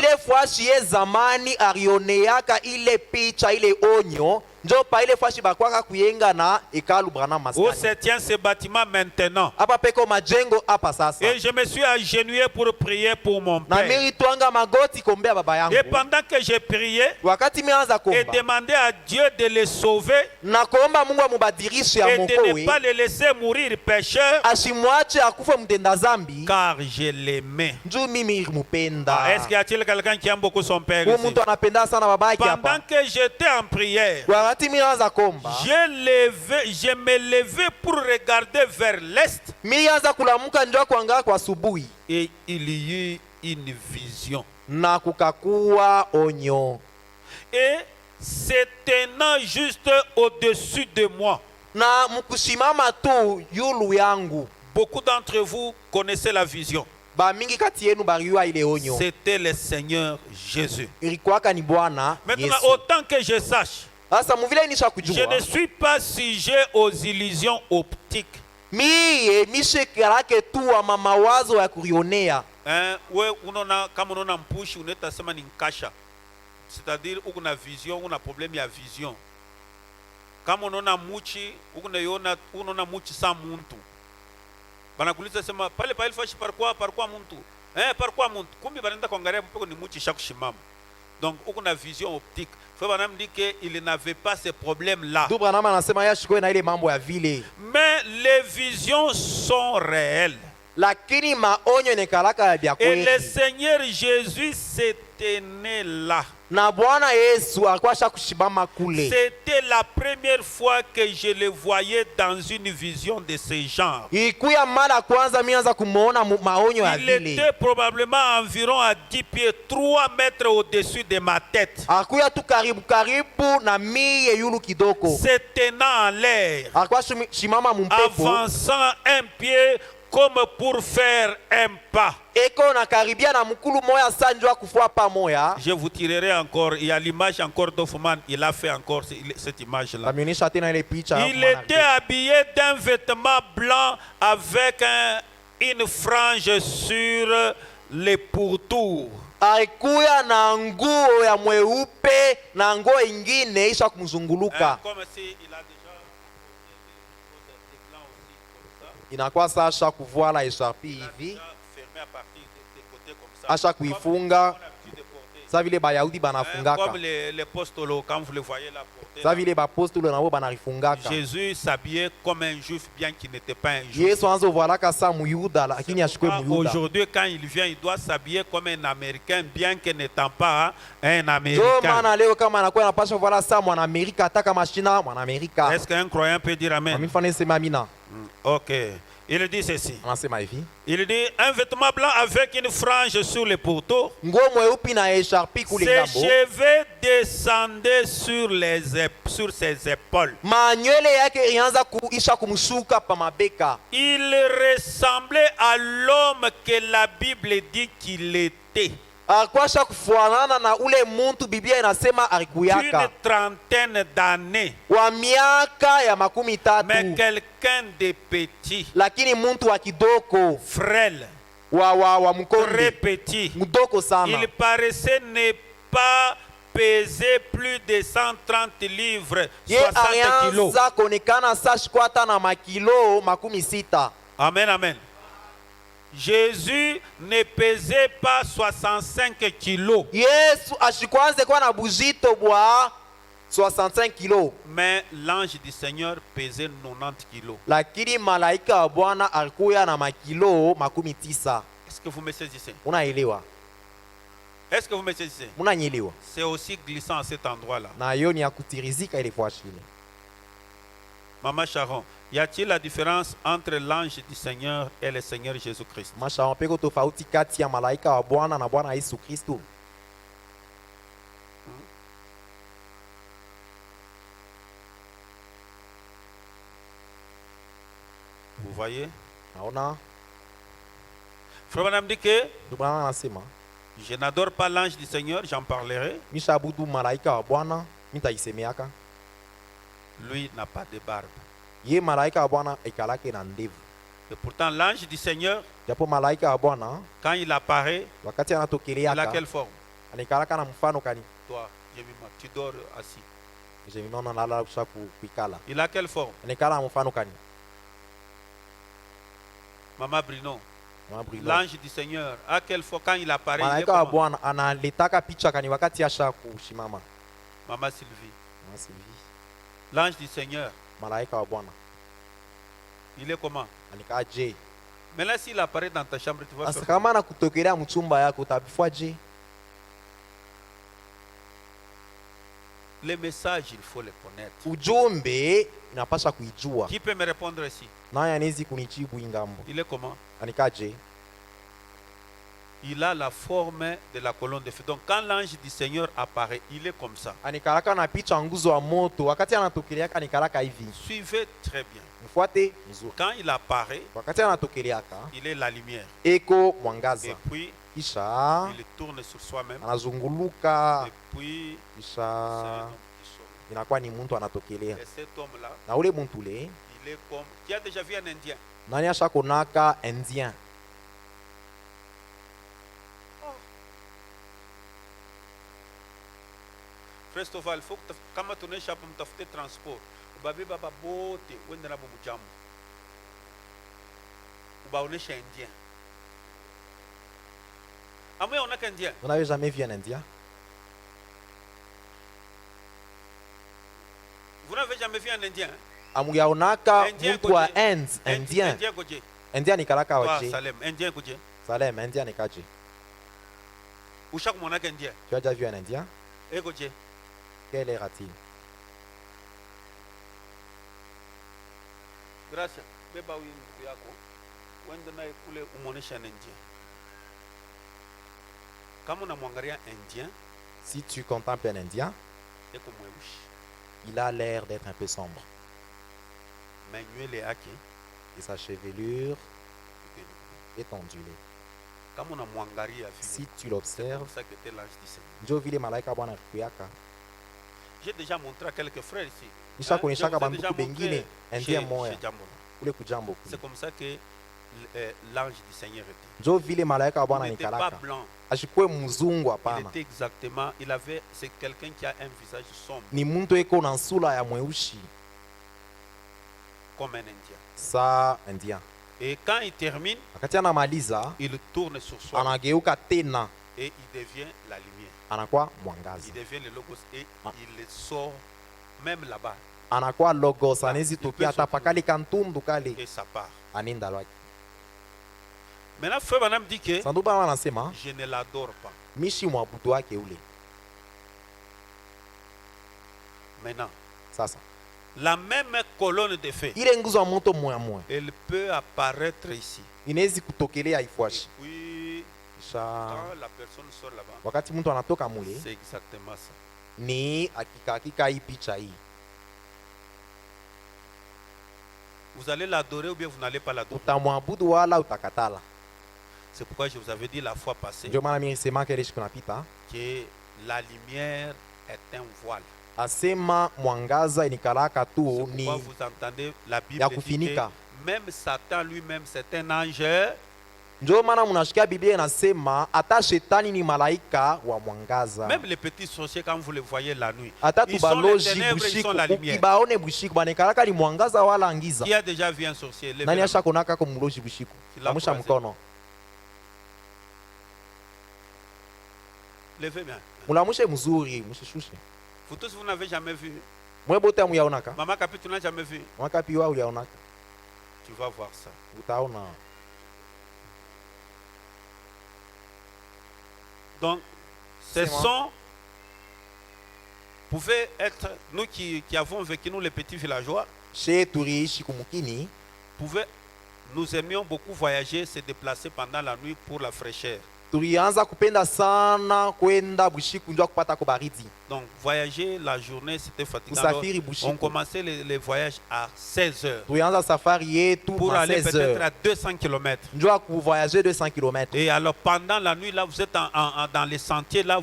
Où se tient ce bâtiment maintenant? Et je me suis agenouillé pour prier pour mon Père. Et pendant que j'ai prié et demandé à Dieu de le sauver et de ne pas le laisser mourir pécheur, car je l'aimais. Est-ce qu'il y a-t-il quelqu'un qui aime beaucoup son Père ici? Pendant que j'étais en prière, je me levais pour regarder vers l'est. Et il y eut une vision. Et se tenant juste au-dessus de moi. Beaucoup d'entre vous connaissaient la vision. C'était le Seigneur Jésus. Maintenant, autant que je sache, je ne suis pas sujet aux illusions optiques. C'est-à-dire qu'on a vision, on a problème, il y a vision. Comme on a muchi, on a muchi sans muntu. Banakuliza sema pale pale fashi par quoi muntu? Par quoi muntu? Kumbi banenda kuangalia mpoko ni muchi chaque shimam. Donc on a vision optique. Banam dit qu'il n'avait pas ces problèmes-là. Mais les visions sont réelles. Et le Seigneur Jésus se tenait là. C'était la première fois que je le voyais dans une vision de ce genre. Il était probablement environ à 10 pieds, 3 mètres au-dessus de ma tête. Se tenant en l'air, avançant un pied comme pour faire un pas. Je vous tirerai encore. Il y a l'image encore d'Hoffman. Il a fait encore cette image-là. Il était habillé d'un vêtement blanc avec une frange sur les pourtours. alikuya na nguo ya mweupe na nguo ingine isha kumzunguluka. Comme si il a déjà des plans aussi comme ça. Inakuwa sasa kuvoila esharpi Il a hivi, déjà fermé à partir des côtés comme ça. asha kuifunga Comme on a l'habitude de porter. sa vile bayahudi banafungaka, Comme les postolos, quand vous le voyez là porter. sa vile bapostolo nabo banarifungaka. Jésus s'habillait comme un juif, bien qu'il n'était pas un juif. Yesu anzo voilaka sa muyuda lakini ashikwe muyuda. Aujourd'hui, quand il vient, il doit s'habiller comme un Américain, bien que n'étant pas un Jo Américain. maana leo kama anakuwa anapasha voila sa mwana Amerika ataka mashina mwana Amerika. Est-ce qu'un croyant peut dire Amen? Amifane sema amina. Ok. Il dit ceci. Anasema hivi. Il dit un vêtement blanc avec une frange sur les pourtours. Nguo mweupe na esharpi kule Ses ngambo. cheveux descendaient sur ses épaules. Manywele yake ilianza kuisha kumshuka pa mabeka. Il ressemblait à l'homme que la Bible dit qu'il était. Alikuwa kufanana na ule muntu Biblia inasema Une alikuyaka trentaine d'années. wa miaka ya makumi Mais tatu, quelqu'un de petit, lakini muntu wa kidoko frêle, wa très mkonde petit. mdoko sana. Il paraissait ne pas peser plus de 130 livres, Ye 60 kilos. alianza kuonekana sa shikwata na makilo makumi sita. Amen, amen. Jésus ne pesait pas 65 kilos, Yesu ashikwanze kwa na buzito bwa 65 kilo, mais l'ange du Seigneur pesait 90 kilos. lakini malaika wa Bwana alikuya na makilo makumi tisa. Est-ce que vous me saisissez? Unaelewa? Est-ce que vous me saisissez? Munanyelewa? C'est aussi glissant à cet endroit-là. Na hiyo ni ya kutirizika ile kwa shile. Maman Sharon, y a-t-il la différence entre l'ange du Seigneur et le Seigneur Jésus-Christ? Masha mpeko tofauti kati ya malaika wa Bwana na Bwana Yesu Kristo. Vous voyez? Naona Frère Branham dit que Bwana anasema je n'adore pas l'ange du Seigneur, j'en parlerai. mishabudu malaika wa Bwana mitaisemeaka. Lui n'a pas de barbe. Ye malaika wa Bwana ikalake na ndevu. Et pourtant, l'ange du Seigneur, Japo malaika wa Bwana quand il apparaît, wakati il a anatokeleaka quelle forme? anikalaka na mfano kani. Toi, Jemima, tu dors assis. Je mimona nalala kusha kuikala. Il a quelle forme? Anikala na mfano kani. Maman Bruno, Mama Brilo. l'ange du Seigneur, à quelle forme quand il apparaît? Il est Malaika wa comment? Bwana analetaka picha kani wakati asha kushimama. Maman Sylvie, Mama Sylvie. l'ange du Seigneur, Malaika wa Bwana il est comment? anikaa je. Maintenant, s'il apparaît dans ta chambre, tu vas Asa faire kama na kutokelea mchumba yako utabifua je? les messages, il faut les connaître. Ujumbe inapasha kuijua. Qui peut me répondre ici? Naye anezi kunijibu ingambo. Il est comment? Anikaa je? Il a la forme de la colonne de feu. Donc, quand l'ange du Seigneur apparaît, il est comme ça. Anikalaka na picha nguzo wa moto wakati anatokeleaka anikalaka hivi. Suivez très bien. Mfuate mzuri. Quand il apparaît, Wakati anatokeleaka il est la lumière. eko mwangaza. Et puis, Kisha il tourne sur soi-même. anazunguluka. Et puis, c'est un Kisha homme qui sort. inakuwa ni mtu anatokelea. Et cet homme-là, Na ule mtu le il est comme... Qui a déjà vu un Indien? nani ashakonaka indien. Frère Stoval, il faut que kama tunaisha hapa mtafute transport. Ubabe baba bote wende nabo mjambo. Ubaonesha Indien. Amwe onaka Indien. Vous n'avez jamais vu un indien? Vous n'avez jamais vu un Indien? Hein? Amuyaonaka Indien mtu wa koje. indien. Indien koje. Indien nikalaka Toi, waje. Salem. Indien koje. Salem, indien nikaje. Ushak monaka Indien. Tu as déjà vu un indien? E koje. Quelle heure a-t-il? Gracias. Beba huyu ndugu yako. Wende naye kule umuonesha un Indien. Kama unamwangalia Indien, Si tu contemples un indien, eko mweushi. il a l'air d'être un peu sombre. Mais nywele yake Et sa chevelure est ondulée. kama unamwangalia Si vile. tu l'observes, C'est ça que était l'ange du Seigneur. njo vile malaika Bwana kuyaka. J'ai déjà montré à quelques frères ici. Nisha Je kuonyeshaka vous ai déjà banduku montré bengine chez indien moya Jambola. ule kujambo kule. C'est comme ça que l'ange du Seigneur était. njo vile malaika wa Il Bwana n'était pas nikalaka blanc. ashikuwe mzungu Il hapana, était exactement, c'est quelqu'un qui a un visage sombre, ni muntu eko na nsula ya mweushi comme un Indien. sa Indien. Et quand il termine, Wakati anamaliza il tourne sur soi anageuka tena et il devient la lumière. anakuwa Il mwangazi, devient le logos et il sort même là-bas anakuwa logos, anezi il tokea peut hata sortir. pakali kantundu kale et ça part. anenda lwake. Maintenant, Frère Madame dit que Sandu bana wanasema je ne l'adore pas. mishi mwabudu wake ule. Maintenant, Sasa la même colonne de feu, ile nguzo ya moto moya moya elle peut apparaître ici. inawezi kutokelea ifuashi Puis, kisha quand la personne sort là-bas, wakati mtu anatoka mule c'est exactement ça. ni hakika hii picha hii, Vous allez l'adorer ou bien vous n'allez pas l'adorer. utamwabudu wala utakatala. C'est pourquoi je vous avais dit la fois passée Ndio maana mimi nisema kile siku napita que la lumière est un voile. asema mwangaza inikalaka C'est tu pourquoi ni vous entendez la Bible ya dit que kufinika. même Satan lui-même c'est un ange. Ndio maana mnashikia Biblia inasema hata shetani ni malaika wa mwangaza, Même les petits sorciers, quand vous les voyez la nuit, hata ils sont les tubaloji ténèbres, ils bushiku sont la lumière. ukibaone bushiku banikalaka ni mwangaza wala ngiza. Qui a déjà vu un sorcier? Levez Nani la asha main. konaka ko mloji bushiku? Kila Amusha croisé. mkono. Levez bien. Mulamushe mzuri, mshishushe. Vous tous, vous n'avez jamais vu. Mwe bote amuyaonaka? Maman Capi, tu n'as jamais vu. Mwakapi wa uyaonaka? Tu vas voir ça. Utaona. Donc, ce C'est moi. sont pouvaient être, nous qui avons vécu, nous les petits villageois, She turiishi kumukini, nous aimions beaucoup voyager, se déplacer pendant la nuit pour la fraîcheur. tulianza kupenda sana kwenda bushiku njua kupata ko baridi. Donc, voyager la journée, c'était fatigant. Alors, Usafiri bushiku. on commençait les voyages à 16 heures Tulianza safari yetu pour à aller 16 peut-être heures. à 200 km. Njua kuvoyager 200 km. Et alors, pendant la nuit, là, vous êtes dans les sentiers, là,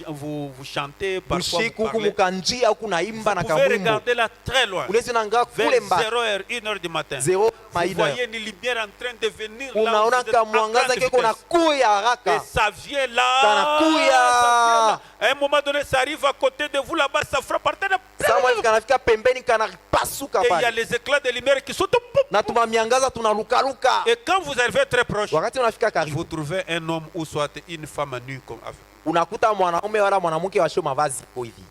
vous chantez, parfois Bushiku vous parlez. kumukanjia huku naimba na Vous pouvez kamwimbo. regarder là très loin. Ulezi nanga Vers kule mbali. 0h, 1h du matin. 0 Vous maina. voyez une lumière en train de venir là. Unaona Vous êtes en kamwangaza grande keko na vitesse. kuya Et haraka. ça vient là. Kanakuya. Ça vient là. À un moment donné, ça arrive à côté de vous là-bas, ça frappe par terre. Samuel kanafika pembeni kana pasuka Et il y a pale. les éclats de lumière qui sont. Na tumamiangaza tunalukaluka. Et quand vous arrivez très proche, Wakati unafika vous karibu, trouvez un homme ou soit une femme nue comme avec. unakuta mwanaume wala mwanamke washo mavazi iko hivi.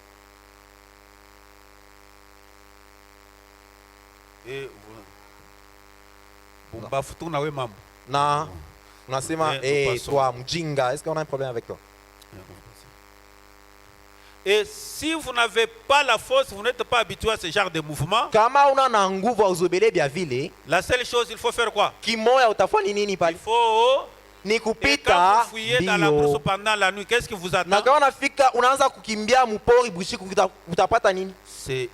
Et vous bafoutou na we mambo. Na unasema Eh, nous passons. toi mjinga, est-ce qu'on a un problème avec toi? Et si vous n'avez pas la force, vous n'êtes pas habitué à ce genre de mouvement, Kama una na nguvu uzobele bya vile, la seule chose, il faut faire quoi? kimoya utafanya nini Il pale? faut. Ni Et quand kupita vous fouillez dans la brousse bio. pendant la nuit, qu'est-ce qui vous Na attend? kama unafika unaanza kukimbia mpori bushiku utapata nini? C'est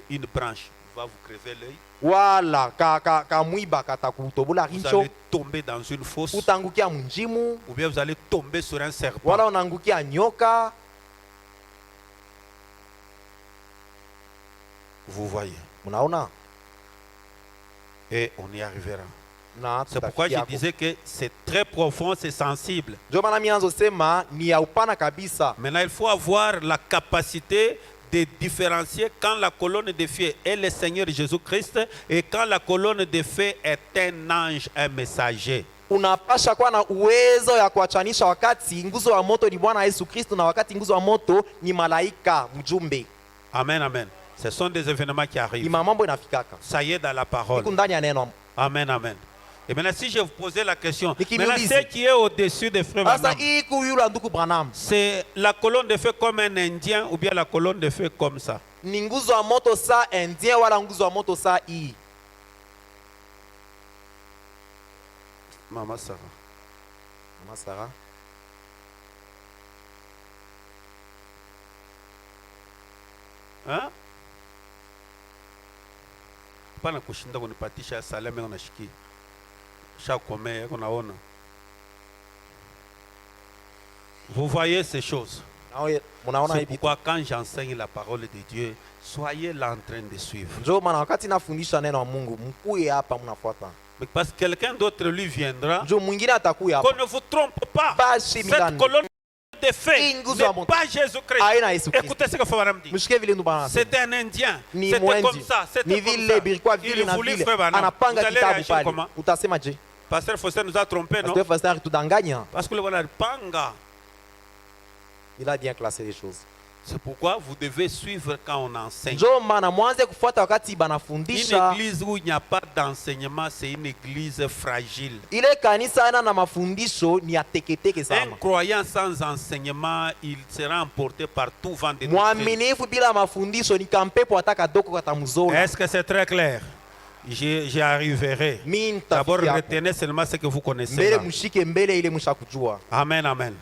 une branche. Va vous crever l'œil. Wala ka mwiba katakutobola Vous rincho, allez tomber dans une fosse. utangukia mnjimu, Ou bien vous allez tomber sur un serpent. wala unaangukia nyoka. Vous voyez. Unaona? Et on y arrivera. Na C'est pourquoi je tutafikia hapo. disais que c'est très profond, c'est sensible. Ndio maana mimi naanza sema ni ya upana kabisa. Maintenant, il faut avoir la capacité de différencier quand la colonne de feu est le Seigneur Jésus-Christ et quand la colonne de feu est un ange, un messager. Unapasha kuwa na uwezo ya kuachanisha wakati nguzo wa moto ni Bwana Yesu Kristo na wakati nguzo wa moto ni malaika mjumbe. Amen, amen. Ce sont des événements qui arrivent. Ima mambo inafikaka. Ça y est dans la parole. Iko ndani ya neno. Amen, amen. Et maintenant, si je vous posais la question, Nikiniulize. maintenant, ce qui est au-dessus des frères, Sasa Branham, hii kuyula ndugu Branham. c'est la colonne de feu comme un Indien ou bien la colonne de feu comme ça? Ni nguzo wa moto saa indien wala nguzo wa moto saa hii. Maman Sarah. Mama Sarah. Hein? Pana kushinda kunipatisha salama unashikia. Shakomea unaona. Vous voyez ces choses. Munaona C'est hivi. pourquoi quand j'enseigne la parole de Dieu, soyez là en train de suivre. Ndio maana wakati nafundisha neno la Mungu, mkuye hapa mnafuata. Mais parce que quelqu'un d'autre lui viendra, Ndio mwingine atakuya qu'on hapa. ne vous trompe pas. Basi Cette milani. colonne de feu Inguzo wa n'est moto. pas Jésus-Christ. Haina Yesu Kristo. Écoutez ce que Frère dit. Mshike vile ndugu bana. C'était un Indien. Ni C'était mwendi. comme ça. C'était Ni comme vile ça. bilikuwa vile Il na voulait vile. Frère Branham. Vous Anapanga allez kitabu réagir pale. comment? Utasema je? Pasteur Faustin nous a trompés, non? Pasteur Faustin alitudanganya. Parce que le voilà, panga. Il a bien classé les choses. C'est pourquoi vous devez suivre quand on enseigne. Ndio maana mwanze kufuata wakati Une banafundisha. église où il n'y a pas d'enseignement, c'est une église fragile. Ile kanisa ana na mafundisho ni ya teketeke Un sana. croyant sans enseignement, il sera emporté par tout vent de doctrine. Mwaminifu bila mafundisho ni kampepo ataka doko katamzola. Est-ce que c'est très clair? J'y arriverai. Mimi D'abord, nitafikia hapo. retenez seulement ce que vous connaissez. Mbele là. mshike mbele ile mshakujua. Amen, amen.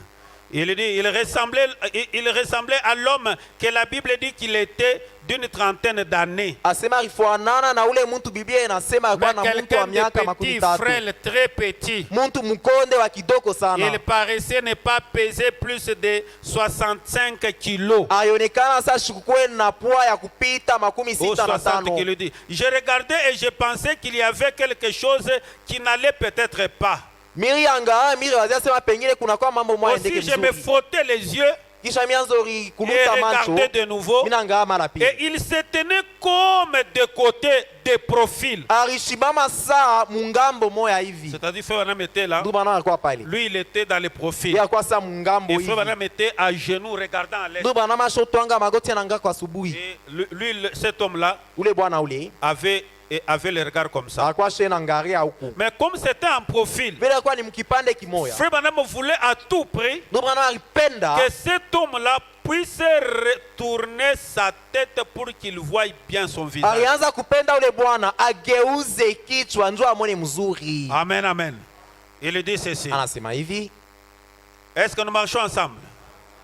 Il dit, il ressemblait à l'homme que la Bible dit qu'il était d'une trentaine d'années. Asema ifuanana na ule mtu Biblia inasema alikuwa Mais na mtu wa quelqu'un de miaka makumi petit, tatu. frêle, très petit. Mtu mkonde wa kidoko sana. Il paraissait ne pas peser plus de 65 kilos. Aionekana sasa shukwe na poa ya kupita makumi Ou sita na 60 tano. kilos. Dit. Je regardais et je pensais qu'il y avait quelque chose qui n'allait peut-être pas. Miri anga miri wazia sema pengine kuna kwa mambo moja ndeke Aussi, je me vizuri. frottais les yeux Kisha mianzori et kuluta macho. regardais de nouveau. Mina anga mara pili. Et il se tenait comme de côté, de profil. Arishimama saa mungambo moya hivi. C'est-à-dire, Frère Branham était là. Ndio bana alikuwa pale. Lui, il était dans les profils. Yeye kwa saa mungambo Et hivi. Frère Branham était à genoux regardant à l'est. Ndio bana mashoto anga magoti ananga kwa asubuhi. Et cet homme-là Ule bwana ule avait le regard comme ça. alikuwa shena ngaria huku. Mais comme c'était en profil, Vile alikuwa ni mkipande kimoya. Frère Branham voulait à tout prix Ndio bana alipenda que cet homme-là puisse retourner sa tête pour qu'il voie bien son visage. alianza kupenda ule bwana ageuze kichwa njoo amone mzuri. Amen, amen. Il dit ceci. Anasema hivi, Est-ce que nous marchons ensemble?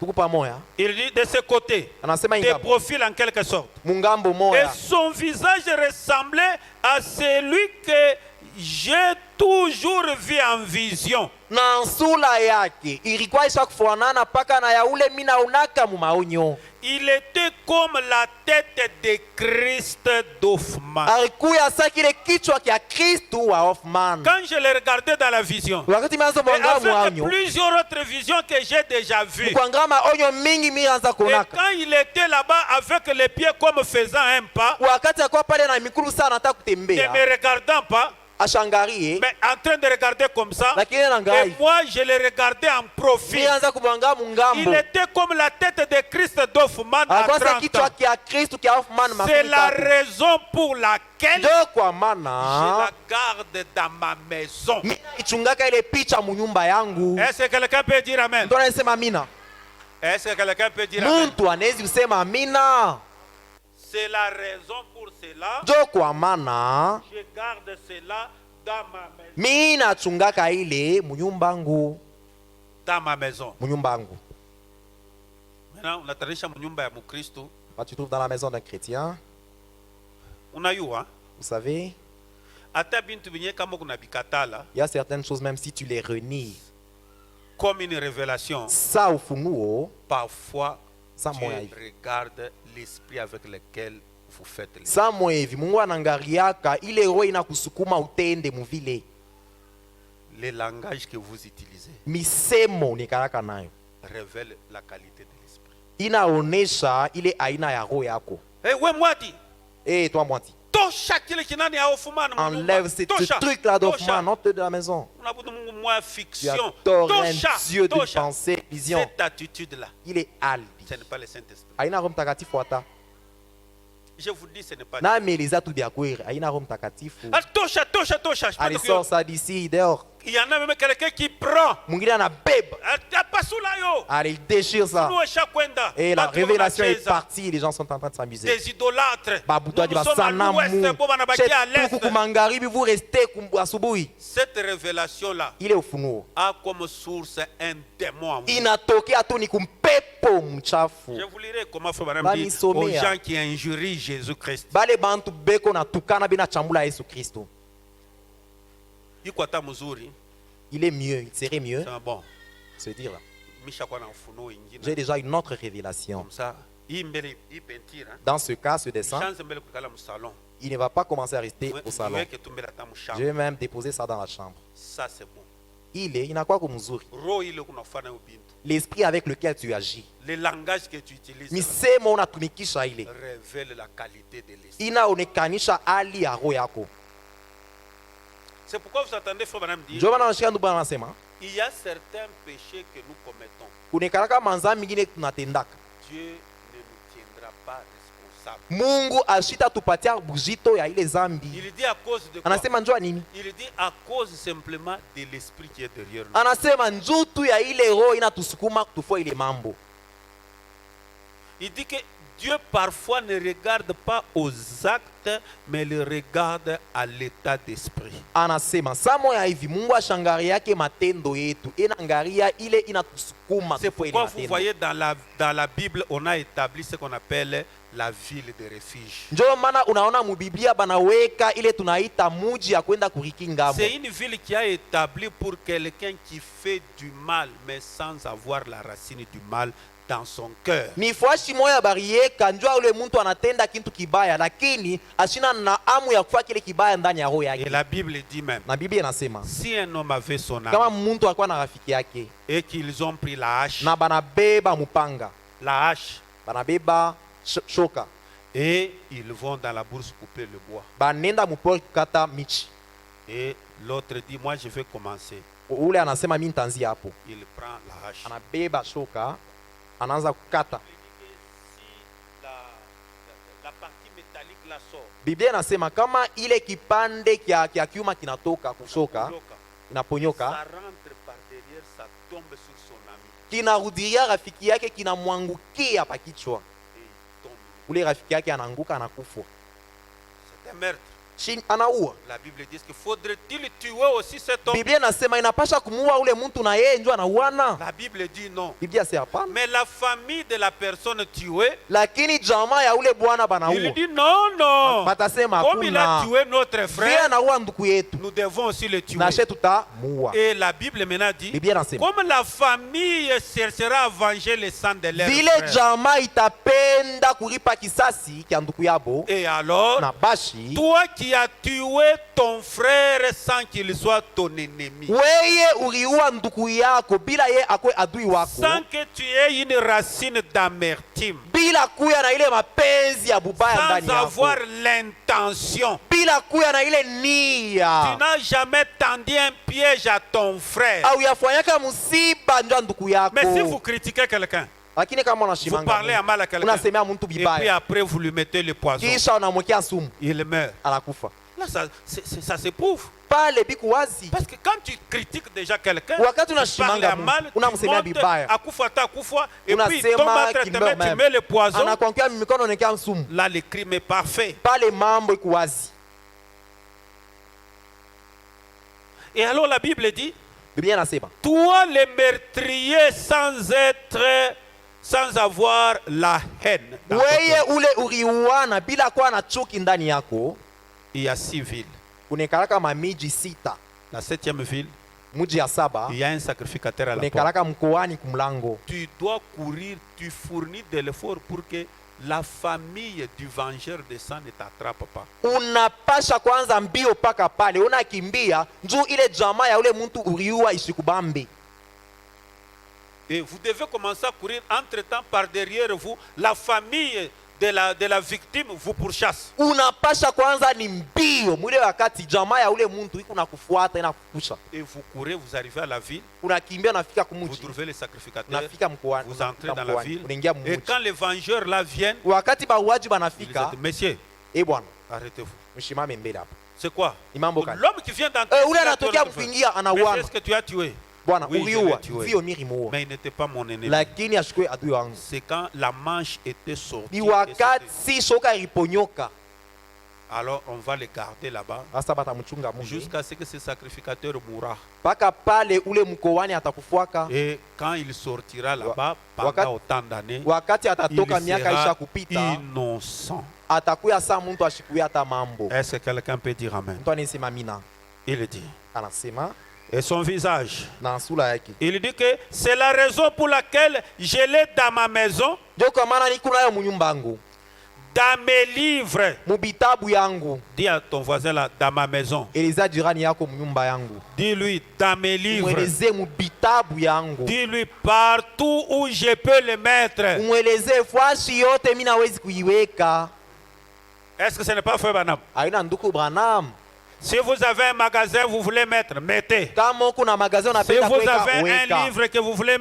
tuko pamoja. Il dit de ce côté, Anasema des ingapo profils en quelque sorte. mungambo Et moya. son visage ressemblait à celui que j'ai toujours vu en vision. Na sura yake ilikuwa isha kufanana paka na ya ule mina unaka mu maonyo. Il était comme la tête de Christ d'Hoffmann. Alikuya sasa kile kichwa kia Kristo wa Hoffman. Quand je le regardais dans la vision, Wakati mianza et mwanga avec mwanyo, plusieurs autres visions que j'ai déjà vues, kwa maonyo mingi mianza et kunaka. quand il était là-bas avec les pieds comme faisant un pas, Wakati alikuwa pale na mikulu sana nataka ne kutembea, me regardant pas, ashangarie, mais en train de regarder comme ça, lakini na et ngai moi je le regardais en profil. mianza kumwanga Il mungambo. était comme la tête de Christ d'Hoffmann à Alikuwa sasa 30 kichwa ans. kia Kristo kia Hoffman C'est makumi la tatu. raison pour laquelle Ndio kwa je maana la garde dans ma maison. mimi ichungaka ile picha mu nyumba yangu. Est-ce que quelqu'un peut dire amen? Ndio anasema amina. Est-ce que quelqu'un peut dire amen? Mtu anawezi kusema amina. C'est la raison pour cela Ndio kwa maana je garde cela dans ma maison. mimi nachungaka ile mu nyumba yangu, Dans ma maison. mu nyumba yangu. Maintenant, unatarisha mnyumba ya Mkristo. Quand tu trouves dans la maison d'un chrétien, Unayua vous savez, hata bintu binye kama kuna bikatala il y a certaines choses même si tu les renies, comme une révélation. ça ufunuo, Parfois, ça Dieu moya hivi. regarde l'esprit avec lequel vous faites les Ça moya hivi. Mungu anangariaka ile roho inakusukuma utende muvile. Le langage que vous utilisez Misemo nikaraka nayo révèle la qualité de l'esprit. inaonesha ile aina ya roho yako. Eh, ouais, moi dit, Eh, toi mwati, tosha kile kinani ya Hoffmann. enlève ce truc là d'Hoffmann, non, de la maison. Unabudu Mungu mwa Tu fiction. adores un Tosha, Dieu de tosha. pensée, vision. Cette attitude-là, Il est albi. ce n'est pas le Saint-Esprit. Aina roho mtakatifu hata. Je vous dis, ce n'est pas Na meleza tu vya kweli, aina roho mtakatifu. Ah, tosha, tosha, tosha. Je peux te Allez, dire, sors ça d'ici, dehors. il y en a même quelqu'un qui prend. Mwingine anabeba. Ah, pas sous la yo. Allez, il déchire ça. Nous, chaque kwenda. Et la Batu kama révélation est nacheza. partie, les gens sont en train de s'amuser. Des idolâtres. Babutoa di Nous sommes à basanamu. l'ouest, pour banabakia à l'est. Chetuku kumangaribi, vous restez asubuhi. Cette révélation-là Il est ufunuo. a comme source un démon en vous. Inatokea tu ni kumpepo mchafu. Je vous lirai comment Frère Branham Bani dit aux somea. gens qui injurient Jésus-Christ. Bale bantu beko na tukana bina chambula Yesu Kristo. Iko ata mzuri, Il est mieux, il serait mieux, c'est bon. se dire là. mishakuwa na ufunuo ingine. J'ai déjà une autre révélation. Comme ça, hii mbele hii peinture, Dans ce cas, ce dessin, chance mbele kukala mu salon. il ne va pas commencer à rester au salon. Mweke tu mbele ata mu Je chambre. vais même déposer ça dans la chambre. Ça c'est bon. Il inakuwa kumzuri. Roho ile kunafanya ubintu. L'esprit avec lequel tu agis. Le langage que tu utilises Misemo unatumikisha ile révèle la qualité de l'esprit. inaonekanisha hali ya roho yako. C'est pourquoi vous entendez frère Branham dire, Ndio maana nasikia ndugu anasema il y a certains péchés que nous commettons. kunekalaka manza mingine tunatendaka. Dieu ne nous tiendra pas responsables. Mungu ashita tupatia buzito ya ile zambi. Il dit à cause de quoi? Anasema njoo nini? Il dit à cause simplement de l'esprit qui est derrière nous. Anasema njoo tu ya ile roho inatusukuma kutufua ile mambo. Il dit que Dieu parfois ne regarde pas aux actes, mais il regarde à l'état d'esprit. Anasema samo ya hivi Mungu ashangaria yake matendo yetu, inaangalia ile inatusukuma C'est kufua ile pourquoi vous matendo. voyez dans la Bible, on a établi ce qu'on appelle la ville de refuge. Njoo maana unaona mu Biblia banaweka ile tunaita muji ya kwenda kurikingamo. C'est une ville qui a établi pour quelqu'un qui fait du mal, mais sans avoir la racine du mal dans son cœur. Ni fwashi moya barieka njoo ule mtu anatenda kitu kibaya lakini ashina na amu ya kufanya kile kibaya ndani ya roho Et yake. la Bible dit même, Na Biblia inasema si un homme avait son kama âme mtu alikuwa na rafiki yake et qu'ils ont pris la hache, na banabeba mupanga, la hache, banabeba shoka, et ils vont dans la bourse couper le bois. banenda mupori kukata michi. Et l'autre dit, moi je vais commencer. Ule anasema mimi nitaanzia hapo. Il prend la hache. Anabeba shoka, anaanza kukata. Si la partie métallique la sort, Biblia inasema kama ile kipande kia kiuma kinatoka kushoka, ça inaponyoka, rentre par derrière, ça tombe sur son ami kinarudia rafiki yake, kinamwangukia pa kichwa. et il tombe. Ule rafiki yake anaanguka, anakufa. C'est un meurtre. Chini anaua. La Bible dit que faudrait-il tuer aussi cet homme? Biblia inasema inapasha kumuua ule mtu na yeye ndio anauana. La Bible dit non. Biblia sema hapana. Mais la famille de la personne tuée, Lakini jamaa ya ule bwana il banaua. dit non, non. Batasema Comme il a hakuna. tué notre Vile frère, anaua ndugu yetu. nous devons aussi le tuer. Na she tutamuua. Et la Bible maintenant dit, Biblia inasema comme la famille cherchera à venger le sang de leur vile frère, jamaa itapenda kulipa kisasi kia ndugu yabo et alors, na bashi, toi qui as tué ton frère sans qu'il soit ton ennemi, weye uliua ndugu yako bila ye akwe adui wako, sans que tu aies une racine d'amertume, bila kuya na ile mapenzi ya bubaya ndani sans yako, avoir l'intention, bila kuya na ile tu nia, n'as jamais tendu un piège à ton frère. au yafanyaka musiba ndio ndugu yako. Mais si vous critiquez quelqu'un, Lakini kama vous unashimanga parlez à mal à quelqu'un, unasemea mtu et puis bibaya, après vous lui mettez le poison, kisha unamwekea sumu, il meurt. anakufa. Là, ça s'éprouve. Pale biku wazi. Parce que quand tu critiques déjà quelqu'un, Wakati tu parles unashimanga à mal, tu unamsemea montes bibaya, à kufa, et puis il tombe unasema entre tes mains, kimbeo tu meme, mets le poison. anakuangukia mikono unaekea sumu. Là, le crime est parfait. Pale mambo iko wazi. Et alors la Bible dit, Biblia inasema toi le meurtrier sans avoir la haine. dans ton weye cœur. ule uliuana bila kuwa na chuki ndani yako. Il y a 6 villes. Kunekalaka mamiji 6. La 7e ville, Muji ya 7 il y a un sacrificateur à la porte. kunekalaka mkoani kumlango. Tu dois courir, tu fournis de l'effort pour que la famille du vengeur de sang ne t'attrape pas. Unapasha kwanza mbio paka pale, unakimbia njoo ile jamaa ya ule mtu uliua isikubambe. Et vous devez commencer à courir. Entre-temps, par derrière vous, la famille de la victime vous pourchasse. Unapasha kwanza ni mbio mwile wakati jamaa ya ule mtu iko nakufuata inakukusha. Et vous courez, vous arrivez à la ville, Unakimbia unafika vous kumuji. trouvez les sacrificateurs, Unafika mkoani. vous entrez dans la ville. Unaingia Et mumuji. quand les vengeurs là viennent, Wakati bauaji ils banafika, disent, messieurs, bwana, arrêtez-vous. mshimame mbele hapa. C'est quoi? Ni mambo gani? L'homme qui vient d'entrer, Ule anatokea kufingia mais anauana. est-ce que tu as tué? Bwana Oui, je l'ai uliua, tué. vio nilimuua. Mais il n'était pas mon ennemi. Lakini ashikwe adui wangu. C'est quand la manche était sortie. Ni et c'était- wakati shoka iliponyoka. Alors on va les garder là-bas Sasa batamchunga Mungu. jusqu'à ce que ce sacrificateur mourra. Paka pale ule mkoani atakufuaka. Et quand il sortira là-bas, Wakat- pendant autant d'années, Wakati il atatoka miaka isha sera kupita, innocent. atakuya saa mtu ashikuya hata mambo. Est-ce que quelqu'un peut dire Amen? Mtu anasema mina. Il dit, Anasema et son visage. na sura yake. Il dit que c'est la raison pour laquelle je l'ai dans ma maison, Ndio kwa maana niko nayo munyumba yangu, dans mes livres. mubitabu yangu. Dis à ton voisin là, dans ma maison. Eleza jirani yako munyumba yangu. Dis-lui, dans mes livres. Mweleze mubitabu yangu. Dis-lui, partout où je peux le mettre. Mweleze fwashi yote mimi nawezi kuiweka. Est-ce que ce n'est pas frère Branham? Aina nduku Branham. Si vous avez un magasin, vous voulez mettre, mettez. Kama uko na magazine Si unapenda vous kuweka, avez un weka. livre que vous voulez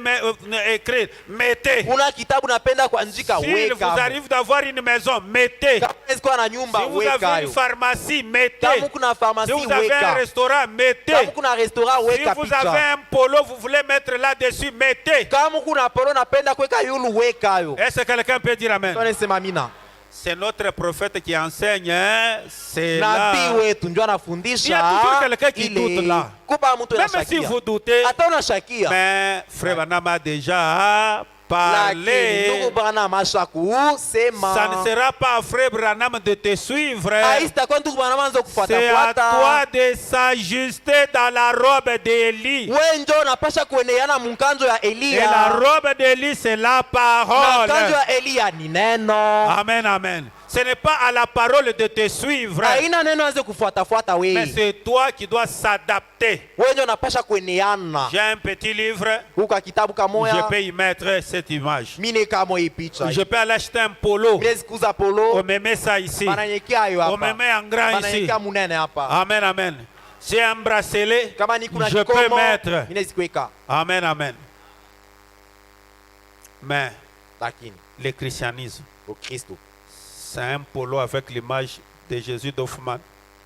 écrire, mettez. Una kitabu unapenda kuandika, S'il vous weka. arrive d'avoir une maison, mettez. Kama unaweza kuwa na nyumba, Si vous weka avez une yo. pharmacie, mettez. Kama uko na Si pharmacie, vous avez un weka. restaurant, mettez. Kama uko na restaurant, Si weka vous avez picha. un polo, vous voulez mettre là-dessus, mettez. Kama uko na polo unapenda kuweka yulu, weka yo. Est-ce que quelqu'un peut dire amen? Tunasema mina. C'est notre prophète qui enseigne, hein? C'est là. Nabii wetu ndio Il y a anafundisha. toujours quelqu'un qui doute là. Kupa mtu Même si anashakia. vous doutez, Hata unashakia. mais Frère Branham a déjà Lakini parlé. ndugu Branham ashaku sema. Ça ne sera pas à Frère Branham de te suivre. Haitakuwa ndugu Branham anza kufuata C'est à toi fuata. de s'ajuster dans la robe d'Élie. Wewe ndio unapasha kueneana munkanzo ya Et Elia. la robe d'Élie, c'est la Na parole. kanzo ya Elia ni neno. Amen, amen. Ce n'est pas à la parole de te suivre, Haina neno anze kufuata fuata mais wewe. c'est toi qui dois s'adapter. Wewe ndio unapasha kueneana. J'ai un petit livre, Huko kitabu je kamoya. peux y mettre cette image. Mine kama hii picha. Je peux aller acheter un polo. Mine kuza polo. On me met ça ici. Bananyekea yo On me hapa. met en grand ici. Bananyekea munene hapa. Amen, amen. C'est un bracelet. Kama ni kuna Je peux kikomo. mettre. Mine sikuweka. Amen, amen. Mais Lakini le christianisme, kwa Kristo c'est un polo avec l'image de Jésus d'Hoffmann.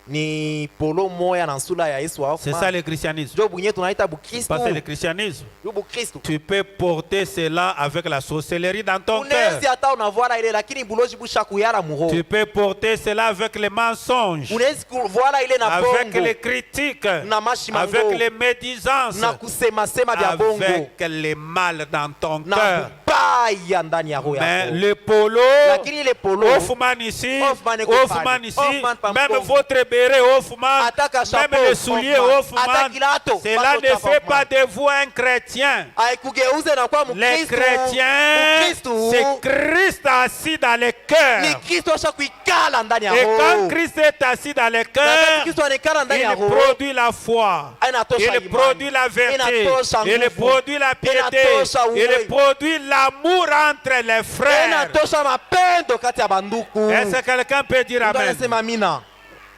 ni polo moya na sura ya Yesu wa C'est ça le christianisme. Ndio bunye tunaita Bukristo. Parce que le christianisme, Ndio Bukristo. tu peux porter cela avec la sorcellerie dans ton cœur. Unaweza hata unavua ile lakini buloji busha kuyara muho. Tu peux porter cela avec les mensonges, Unaweza kuvua ile na avec bongo. les critiques, Na mashimango. avec les médisances, Na kusema sema vya bongo. avec les mal dans ton Na cœur. baya ndani ya roho Mais yako. le polo, Lakini ile polo Hoffmann ici, Hoffmann eko Hoffmann pale. ici, Hoffmann pa même mkongo. votre béret Hoffmann, Ataka chapeau, même les souliers Hoffmann. Hoffmann, Ataka kilato, cela bato ne cha fait pas Hoffmann. de vous un chrétien. Haikugeuze na kuwa Les Mkristo. chrétiens, Mkristo c'est Christ assis dans les ni cœurs. Kristo asha kuikala ndani ya Et quand roho. Christ est assis dans les Na cœurs, Kristo anekala ndani ya il roho. produit la foi, Inatosha il imani. produit la vertu, Inatosha il nguvu. produit la piété, Inatosha il uwe. produit l'amour entre les frères. Inatosha mapendo kati ya banduku. Est-ce que quelqu'un peut dire Ndio amen? anasema mina.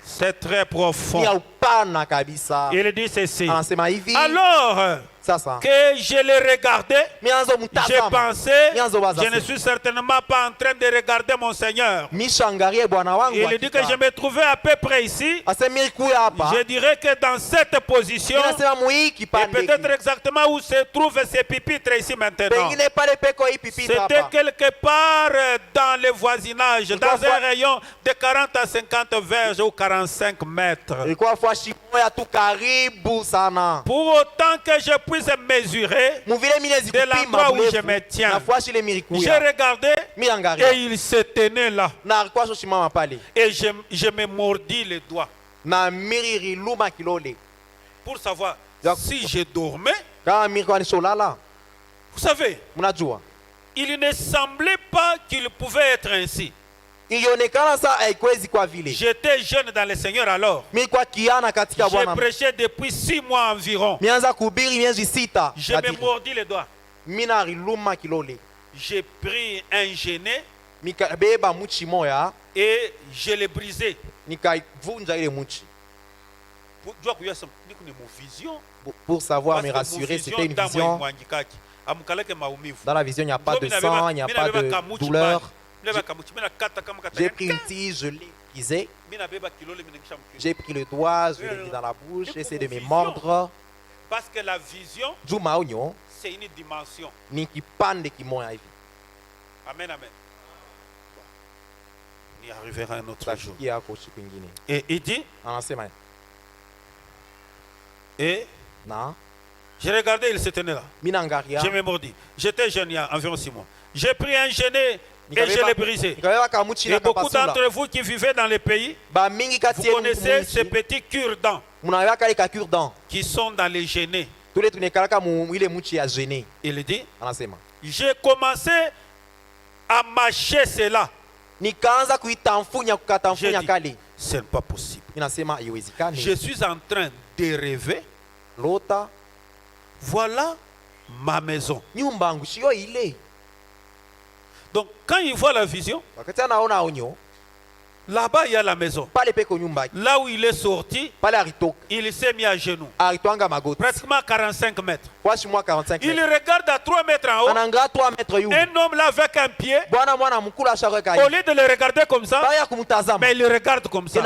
C'est très Ni ya profond. upana kabisa. Il dit ceci. Anasema hivi. Alors Sasa que je le regardais, mianzo j'ai mtazama. pensé, Mianzo waza je ne se. suis certainement pas en train de regarder mon Seigneur. Mishangarie bwana wangu. Il dit que hakika. je me trouvais à peu près ici. Asema kuya hapa. Je dirais que dans cette position, Inasema muhii et kipande. peut-être exactement où se trouvent ces pupitres ici maintenant. Pengine pale peko hii pipita C'était hapa. quelque part dans le voisinage, dans Ilikuwa un rayon de 40 à 50 verges ou 45 mètres. Ilikuwa fashi moya tu karibu sana. Pour autant que je puisse mesurer, Muvile minezi de l'endroit kupima où je me tiens. Na fashi le j'ai mirikuya. regardé Miangaria. et il se tenait là. Na alikuwa shoshimama pale. Et je me mordis les doigts Na miriri luma kilole. pour savoir Donc- si je dormais. Kama mirikuwa ni sholala. Vous savez, Mnajua. il ne semblait pas qu'il pouvait être ainsi. Ilionekana saa haikwezi kwa vile. J'étais jeune dans le Seigneur alors. Mi kwa kiana katika J'ai Bwana. prêché depuis 6 mois environ. Mianza kuhubiri miezi 6. Je me mordis les doigts. Mina riluma kilole. J'ai pris un genet Mikabeba muchi moya. et je l'ai brisé. Nikaivunja ile muchi. Vision. Pour savoir me Parce que rassurer, vision c'était une dans vision. Dans la vision, il n'y a pas de sang, il n'y a pas de douleur. J'ai pris une tige, je l'ai brisé. J'ai pris le doigt, je l'ai mis dans la bouche, j'ai essayé de me mordre. Parce que la vision, Juma onyo, c'est une dimension. ni kipande kimoya hivi. Amen, amen. On y arrivera un autre jour. Tafikia yako siku ingine. Et il dit, Anasema et na j'ai regardé, il se tenait là. minangaria. Je me mordis. J'étais jeune il y a environ 6 mois. J'ai pris un genet et je l'ai brisé. Nikabeba kamuchi Et na beaucoup kapasula. d'entre vous qui vivez dans les pays, Ba mingi vous kati yenu connaissez ces muishi. petits cure-dents. qui sont dans les gênés. Il dit, j'ai commencé à mâcher cela. J'ai dit, ce n'est pas possible. Je suis en train de rêver. Voilà ma maison. Donc quand il voit la vision, là-bas il y a la maison. Là où il est sorti, il s'est mis à genoux. Pratiquement 45 mètres. Il regarde à 3 mètres en haut. Un homme là avec un pied. Au lieu de le regarder comme ça, mais il le regarde comme ça.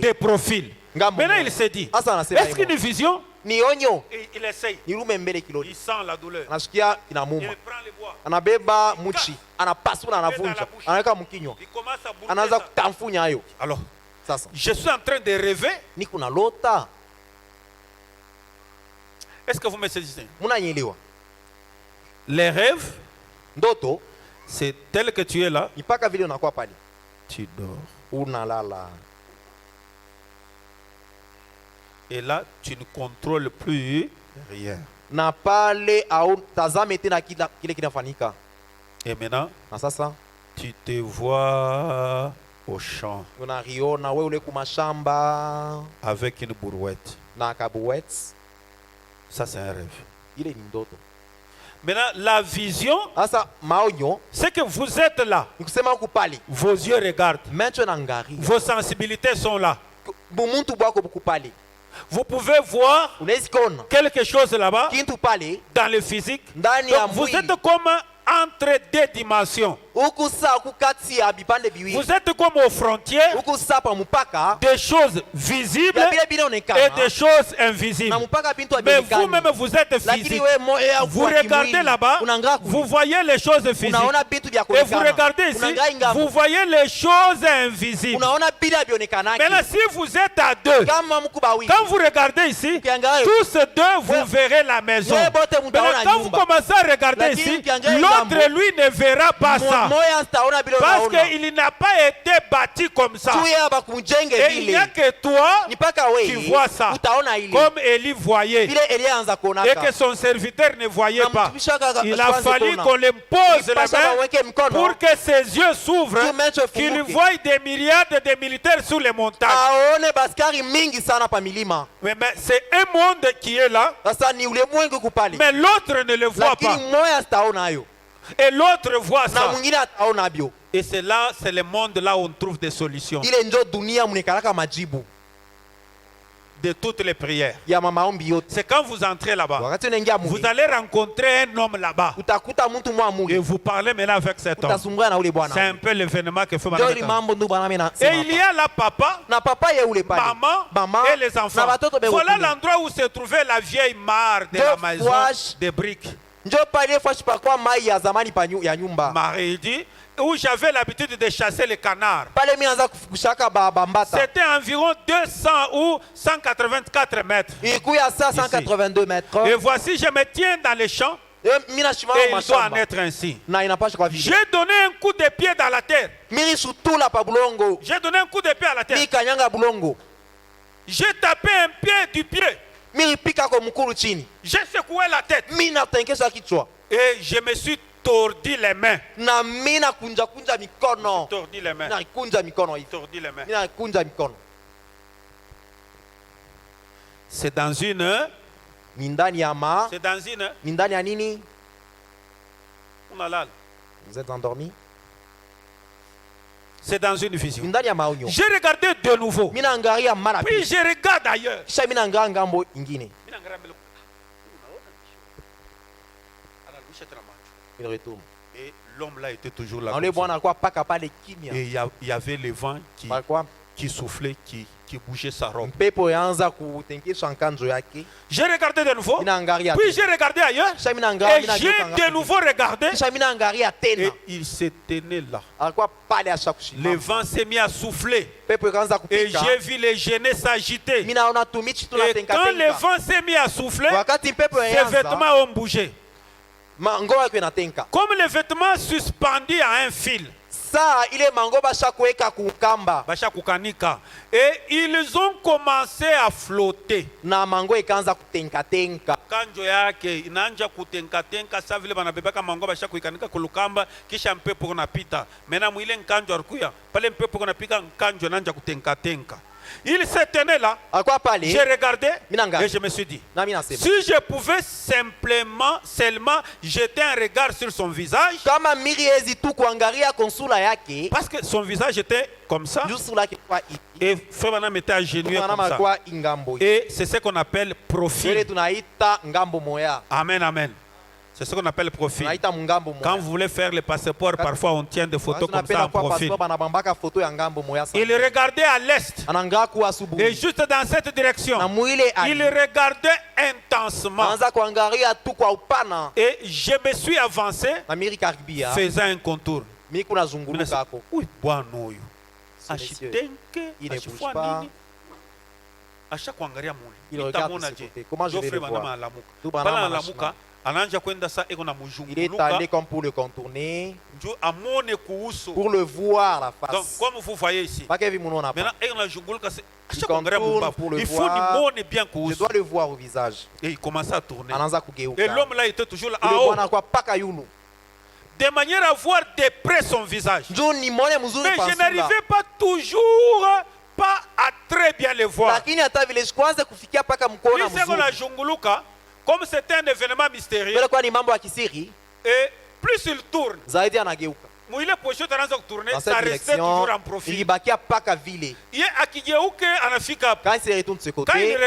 Des profils. Maintenant il s'est dit, est-ce qu'une vision? Et il essaye. Il sent la douleur. Il prend les bois. Il commence à bourrer. Alors, je suis en train de rêver. Est-ce que vous me saisissez? Les rêves, c'est tel que tu es là. Tu dors. Et là, tu ne contrôles plus rien. Et maintenant, tu te vois au champ avec une brouette. Ça, c'est un rêve. Maintenant, la vision, c'est que vous êtes là. Vos yeux regardent. Vos sensibilités sont là. Vous pouvez voir quelque chose là-bas dans le physique. Donc, vous êtes comme entre deux dimensions. Vous êtes comme aux frontières des choses visibles et des choses invisibles. Mais vous-même, vous êtes physique. Vous regardez là-bas, vous voyez les choses physiques. Et vous regardez ici, vous voyez les choses invisibles. Maintenant, si vous êtes à deux, quand vous regardez ici, tous deux, vous verrez la maison. Maintenant, quand vous commencez à regarder ici, l'autre, lui, ne verra pas ça. Parce qu'il n'a pas été bâti comme ça. Et il n'y a que toi qui vois ça. Comme Élie voyait. Et que son serviteur ne voyait pas. Il a fallu qu'on lui pose la main pour que ses yeux s'ouvrent. Qu'il voie des myriades de militaires sur les montagnes. Mais c'est un monde qui est là. Mais l'autre ne le voit pas. Et l'autre voit ça. Et c'est là, c'est le monde là où on trouve des solutions. De toutes les prières. C'est quand vous entrez là-bas. Vous allez rencontrer un homme là-bas. Et vous parlez maintenant avec cet homme. C'est un peu l'événement que fait Madame. Et il y a là papa, maman et les enfants. Voilà l'endroit où se trouvait la vieille mare de la maison de briques. Marie dit, où j'avais l'habitude de chasser les canards. C'était environ 200 ou 184 mètres. Et voici, je me tiens dans les champs. Et il doit en être ainsi. J'ai donné un coup de pied dans la terre. J'ai donné un coup de pied à la terre. J'ai tapé un pied du pied. J'ai secoué la tête. Et je me suis tordu les mains. Tordu les mains. Tordu les mains. C'est dans une. C'est dans une. Vous êtes endormi? C'est dans une vision. J'ai regardé de nouveau. Puis je regarde ailleurs. Il retourne. Et l'homme là était toujours là. Et il y avait le vent qui soufflait, qui bougeait sa robe. J'ai regardé de nouveau. Puis j'ai regardé ailleurs. Et j'ai de nouveau regardé. Et il se tenait là. Le vent s'est mis à souffler. Et j'ai vu les genêts s'agiter. Et quand le vent s'est mis à souffler, ses vêtements ont bougé. Comme les vêtements suspendus à un fil. Ça, il est mango bashakweka kukamba. Bashakukanika. Et ils ont commencé à flotter. Na mango ekanza kutenka tenka. Kanjo yake inaanza kutenka tenka sa vile banabebaka mango bashakuikanika kulukamba kisha mpepo kunapita. Mena mwile nkanjo alikuya pale mpepo kunapika nkanjo inaanza kutenka tenka. Il se tenait là. J'ai regardé et je me suis dit, si je pouvais seulement jeter un regard sur son visage, parce que son visage était comme ça, et Frère était agenouillé comme ça. Et c'est ce qu'on appelle profil. Amen, amen. C'est ce qu'on appelle profil. Quand vous voulez faire le passeport, parfois on tient des photos comme ça en profil. Il regardait à l'est. Et juste dans cette direction, il regardait intensement. Et je me suis avancé, faisant un contour. Oui, bon, il est allé comme pour le contourner, pour le voir la face. Donc, comme vous voyez ici, maintenant, il faut bien je dois le voir au visage. Et il commence à tourner. Et l'homme là était toujours là en haut, de manière à voir de près son visage. Mais je n'arrivais pas toujours à très bien le voir. Comme c'était un événement mystérieux, et plus il tourne, dans cette direction, il retourne de ce côté,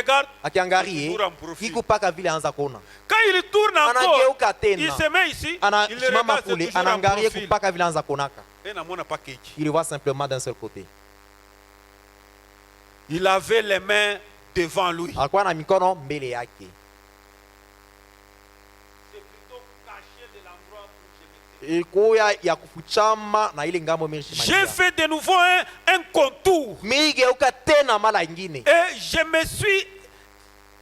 quand il tourne encore, il se met ici, il regarde toujours en profil. Il voit simplement d'un seul côté. Il avait les mains devant lui. J'ai fait de nouveau un contour. Et je me suis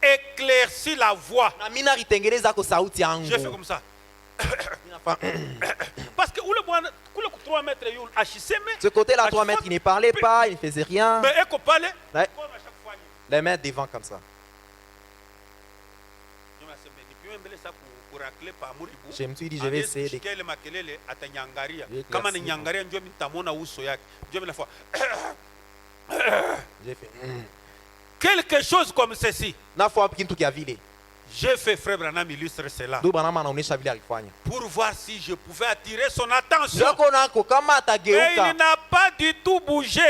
éclairci la voix. J'ai fait comme ça. Parce que ce côté-là, 3 mètres, il ne parlait pas, il ne faisait rien. Les mains devant comme ça. Je me suis dit, je vais essayer de... J'ai fait... quelque chose comme ceci. J'ai fait Frère Branham illustre cela pour voir si je pouvais attirer son attention. Mais il n'a pas du tout bougé.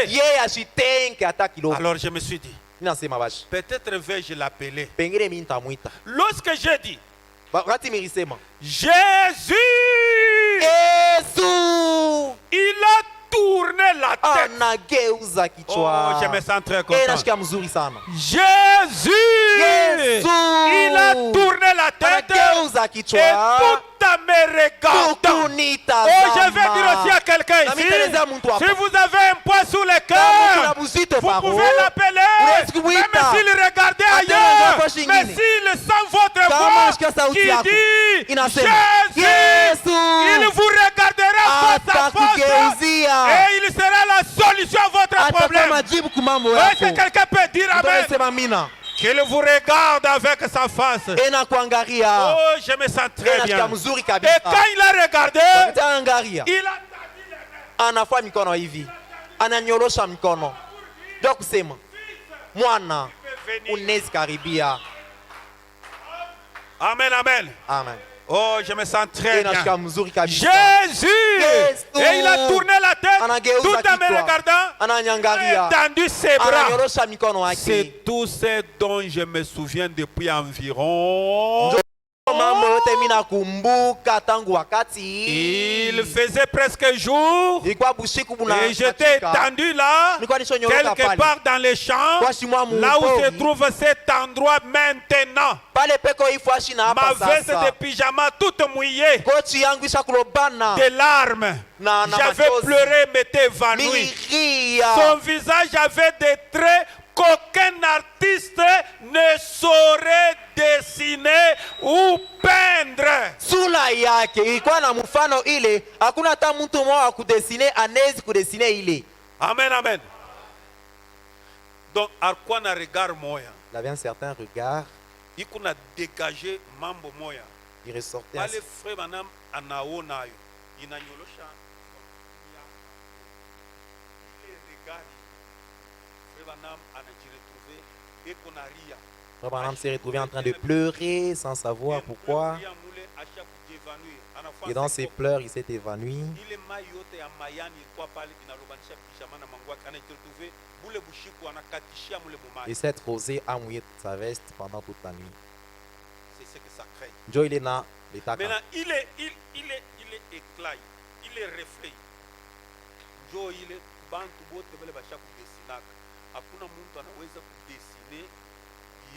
Alors je me suis dit, peut-être vais-je l'appeler. Lorsque j'ai dit Jésus, il a tourné la tête. Oh, je me sens très content. Jésus, il a tourné la tête et tout en me regardant. Oh, je vais dire aussi à quelqu'un ici, si vous avez un poids sous le cœur, vous pouvez l'appeler, même s'il regardait ailleurs, mais s'il sent votre voix qui dit Jésus, il vous regardera face à face et il sera la solution à votre problème. Est-ce que quelqu'un peut dire amen? Qu'il vous regarde avec sa face. Oh, je me sens très bien. Et quand il a regardé, il a tendu les mains. Amen, amen. Amen. Oh, je me sens très bien. Jésus! Et il a tourné la tête tout en me regardant. Il a tendu ses bras. C'est tout ce dont je me souviens depuis environ... Il faisait presque jour et j'étais étendu là, quelque part dans les champs, là où se trouve cet endroit maintenant. Ma veste de pyjama toute mouillée, des larmes. J'avais pleuré, m'étais évanoui. Son visage avait des traits qu'aucun artiste ne saurait dessiner ou peindre. Sula yake ilikuwa na mfano ile, hakuna hata mtu mmoja wa kudesine anezi kudesine ile. Amen, amen. Donc alikuwa na regard moya. Il avait un certain regard. Ikuna dégager mambo moya. Il ressortait. Pale frère Branham anaona yo. Inanyolosha. Frère Branham s'est retrouvé en train de pleurer sans savoir pourquoi. Et dans ses pleurs, il s'est évanoui. Et cette rosée a mouillé sa veste pendant toute la nuit. C'est ce que ça crée. Joe, il est dans l'état. Maintenant, il est éclat, il est reflet. Joe, il est bantu bote bale basha kudesinaka. Hakuna mtu anaweza kudesine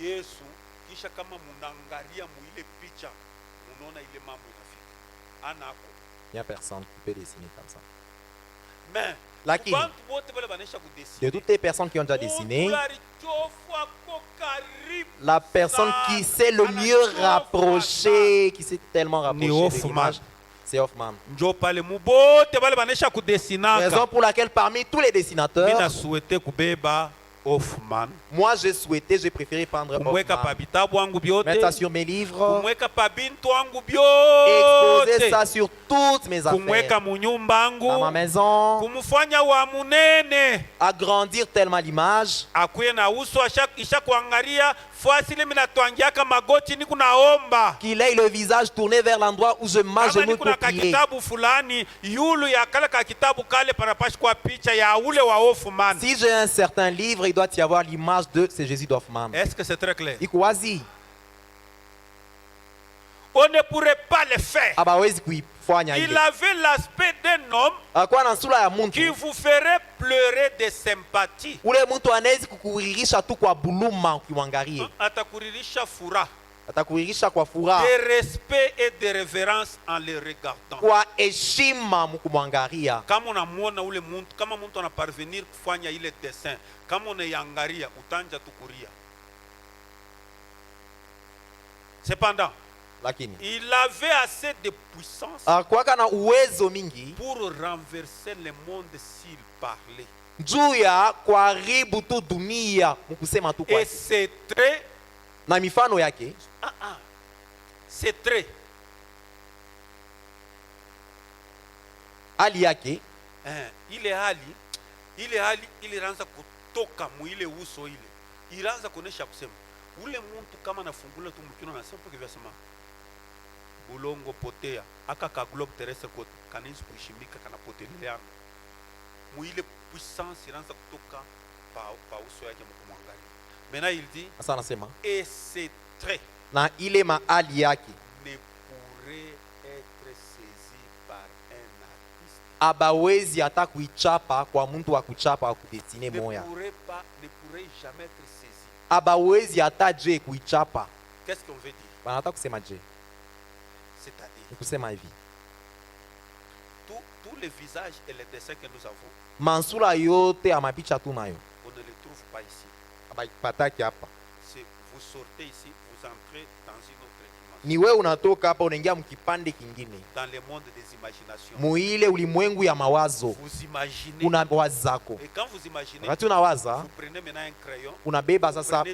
Yesu kisha kama munangalia muile picha munaona ile mambo inafika. Anako. Il n'y a personne qui peut dessiner comme ça. Mais Lakini, de toutes les personnes qui ont déjà dessiné, la personne qui s'est le mieux rapprochée, qui s'est tellement rapprochée de l'image, c'est Hoffman. Raison pour laquelle parmi tous les dessinateurs, moi j'ai souhaité, j'ai préféré prendre Hoffman, mettre ça sur mes livres, exposer ça sur toutes mes affaires, dans ma maison, agrandir tellement l'image, qu'il ait le visage tourné vers l'endroit où je marche, je me pour prier. Si j'ai un certain livre, il doit y avoir l'image de ce Jésus d'Hoffman. Est-ce que c'est très clair? On ne pourrait pas le faire. Il avait l'aspect d'un homme qui vous ferait pleurer de sympathie. De respect et de révérence en le regardant. Kama unamuona ule muntu, kama muntu anaparvenir kufanya ile dessin, kama unayangaria utanja tukuria. Cependant, il avait assez de puissance pour renverser le monde s'il parlait. Et c'est très c'est très hali yake ile ilianza kutoka mwile uso ile ilianza kuonesha kusema ule mtu kama anafungula tu mkino na sema kivasema bulongo potea aka ka globe terrestre kote kanisi kushimika kana potelea mwile puissance ilianza kutoka pa uso yake mkumwangalia. Maintenant il dit asa anasema et c'est très na ile mahali yake ne pourrait être saisi par un artiste. Abawezi hata kuichapa kwa mtu wa kuchapa wa kudesine moya. Ne pourrait jamais être saisi. Abawezi hata je kuichapa. Qu'est-ce qu'on veut dire? Banataka kusema je. C'est-à-dire kusema hivi. Tous les visages et les dessins que nous avons. Mansula yote amapicha tunayo. On ne les trouve pas ici. Abaipataki hapa. Vous sortez ici, vous entrez dans une autre dimension. Ni wewe unatoka hapa unaingia mkipande kingine. Dans le monde des imaginations. Muile ulimwengu ya mawazo. Vous imaginez. Unawazako. Et quand vous imaginez, wakati unawaza, vous prenez maintenant un crayon. Unabeba sasa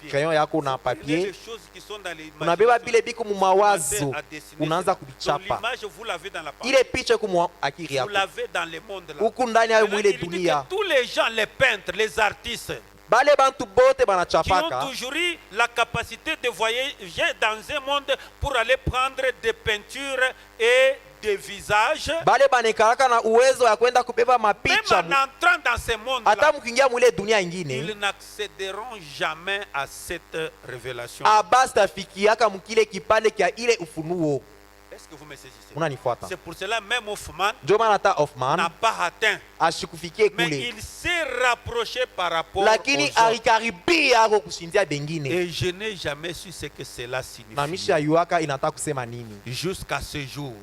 crayon yako na papier. Les choses qui sont dans les unabeba bile biko mu mawazo. Unaanza kubichapa. L'image vous l'avez dans la pensée. Ile picha kumu akili yako. Vous l'avez dans le monde là. Huku ndani ya mwile dunia. Tous les gens, les peintres, les artistes, qui ont toujours eu la capacité de voyager dans un monde pour aller prendre des peintures et des visages. Même en entrant dans ce monde-là, ils n'accéderont jamais à cette révélation. Est-ce que vous me saisissez? C'est pour cela même Hoffman n'a pas atteint. Mais il s'est rapproché par rapport aux autres. Et je n'ai jamais su ce que cela signifie. Jusqu'à ce jour.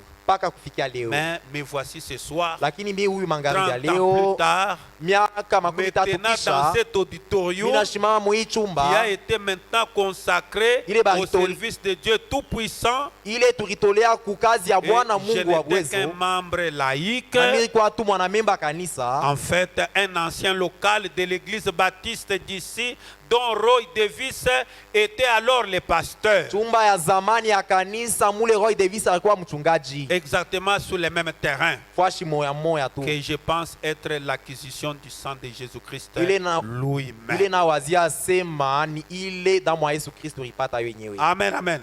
Mais me voici ce soir, 30 Lakini mi huyu ans magharibi ya plus leo, tard, miaka makumi tatu maintenant dans kisha, cet auditorium minasimama mu hii qui a chumba été maintenant consacré Il est au baritol. service de Dieu Tout-Puissant. ile tulitolea kukazi ya Et Bwana je Mungu wa n'étais qu'un uwezo, membre laïque, na mimi kwa tu mwanamemba kanisa, en fait un ancien local de l'église baptiste d'ici, dont Roy Davis était alors le pasteur. chumba ya zamani ya kanisa mule Roy Davis alikuwa mchungaji, Exactement sur les mêmes terrains, fashi moya moya tu. que je pense être l'acquisition du sang de Jésus-Christ Il est na- lui-même. ile na wazia sema ni ile damu ya Yesu Kristo ipata wenyewe. Amen, amen.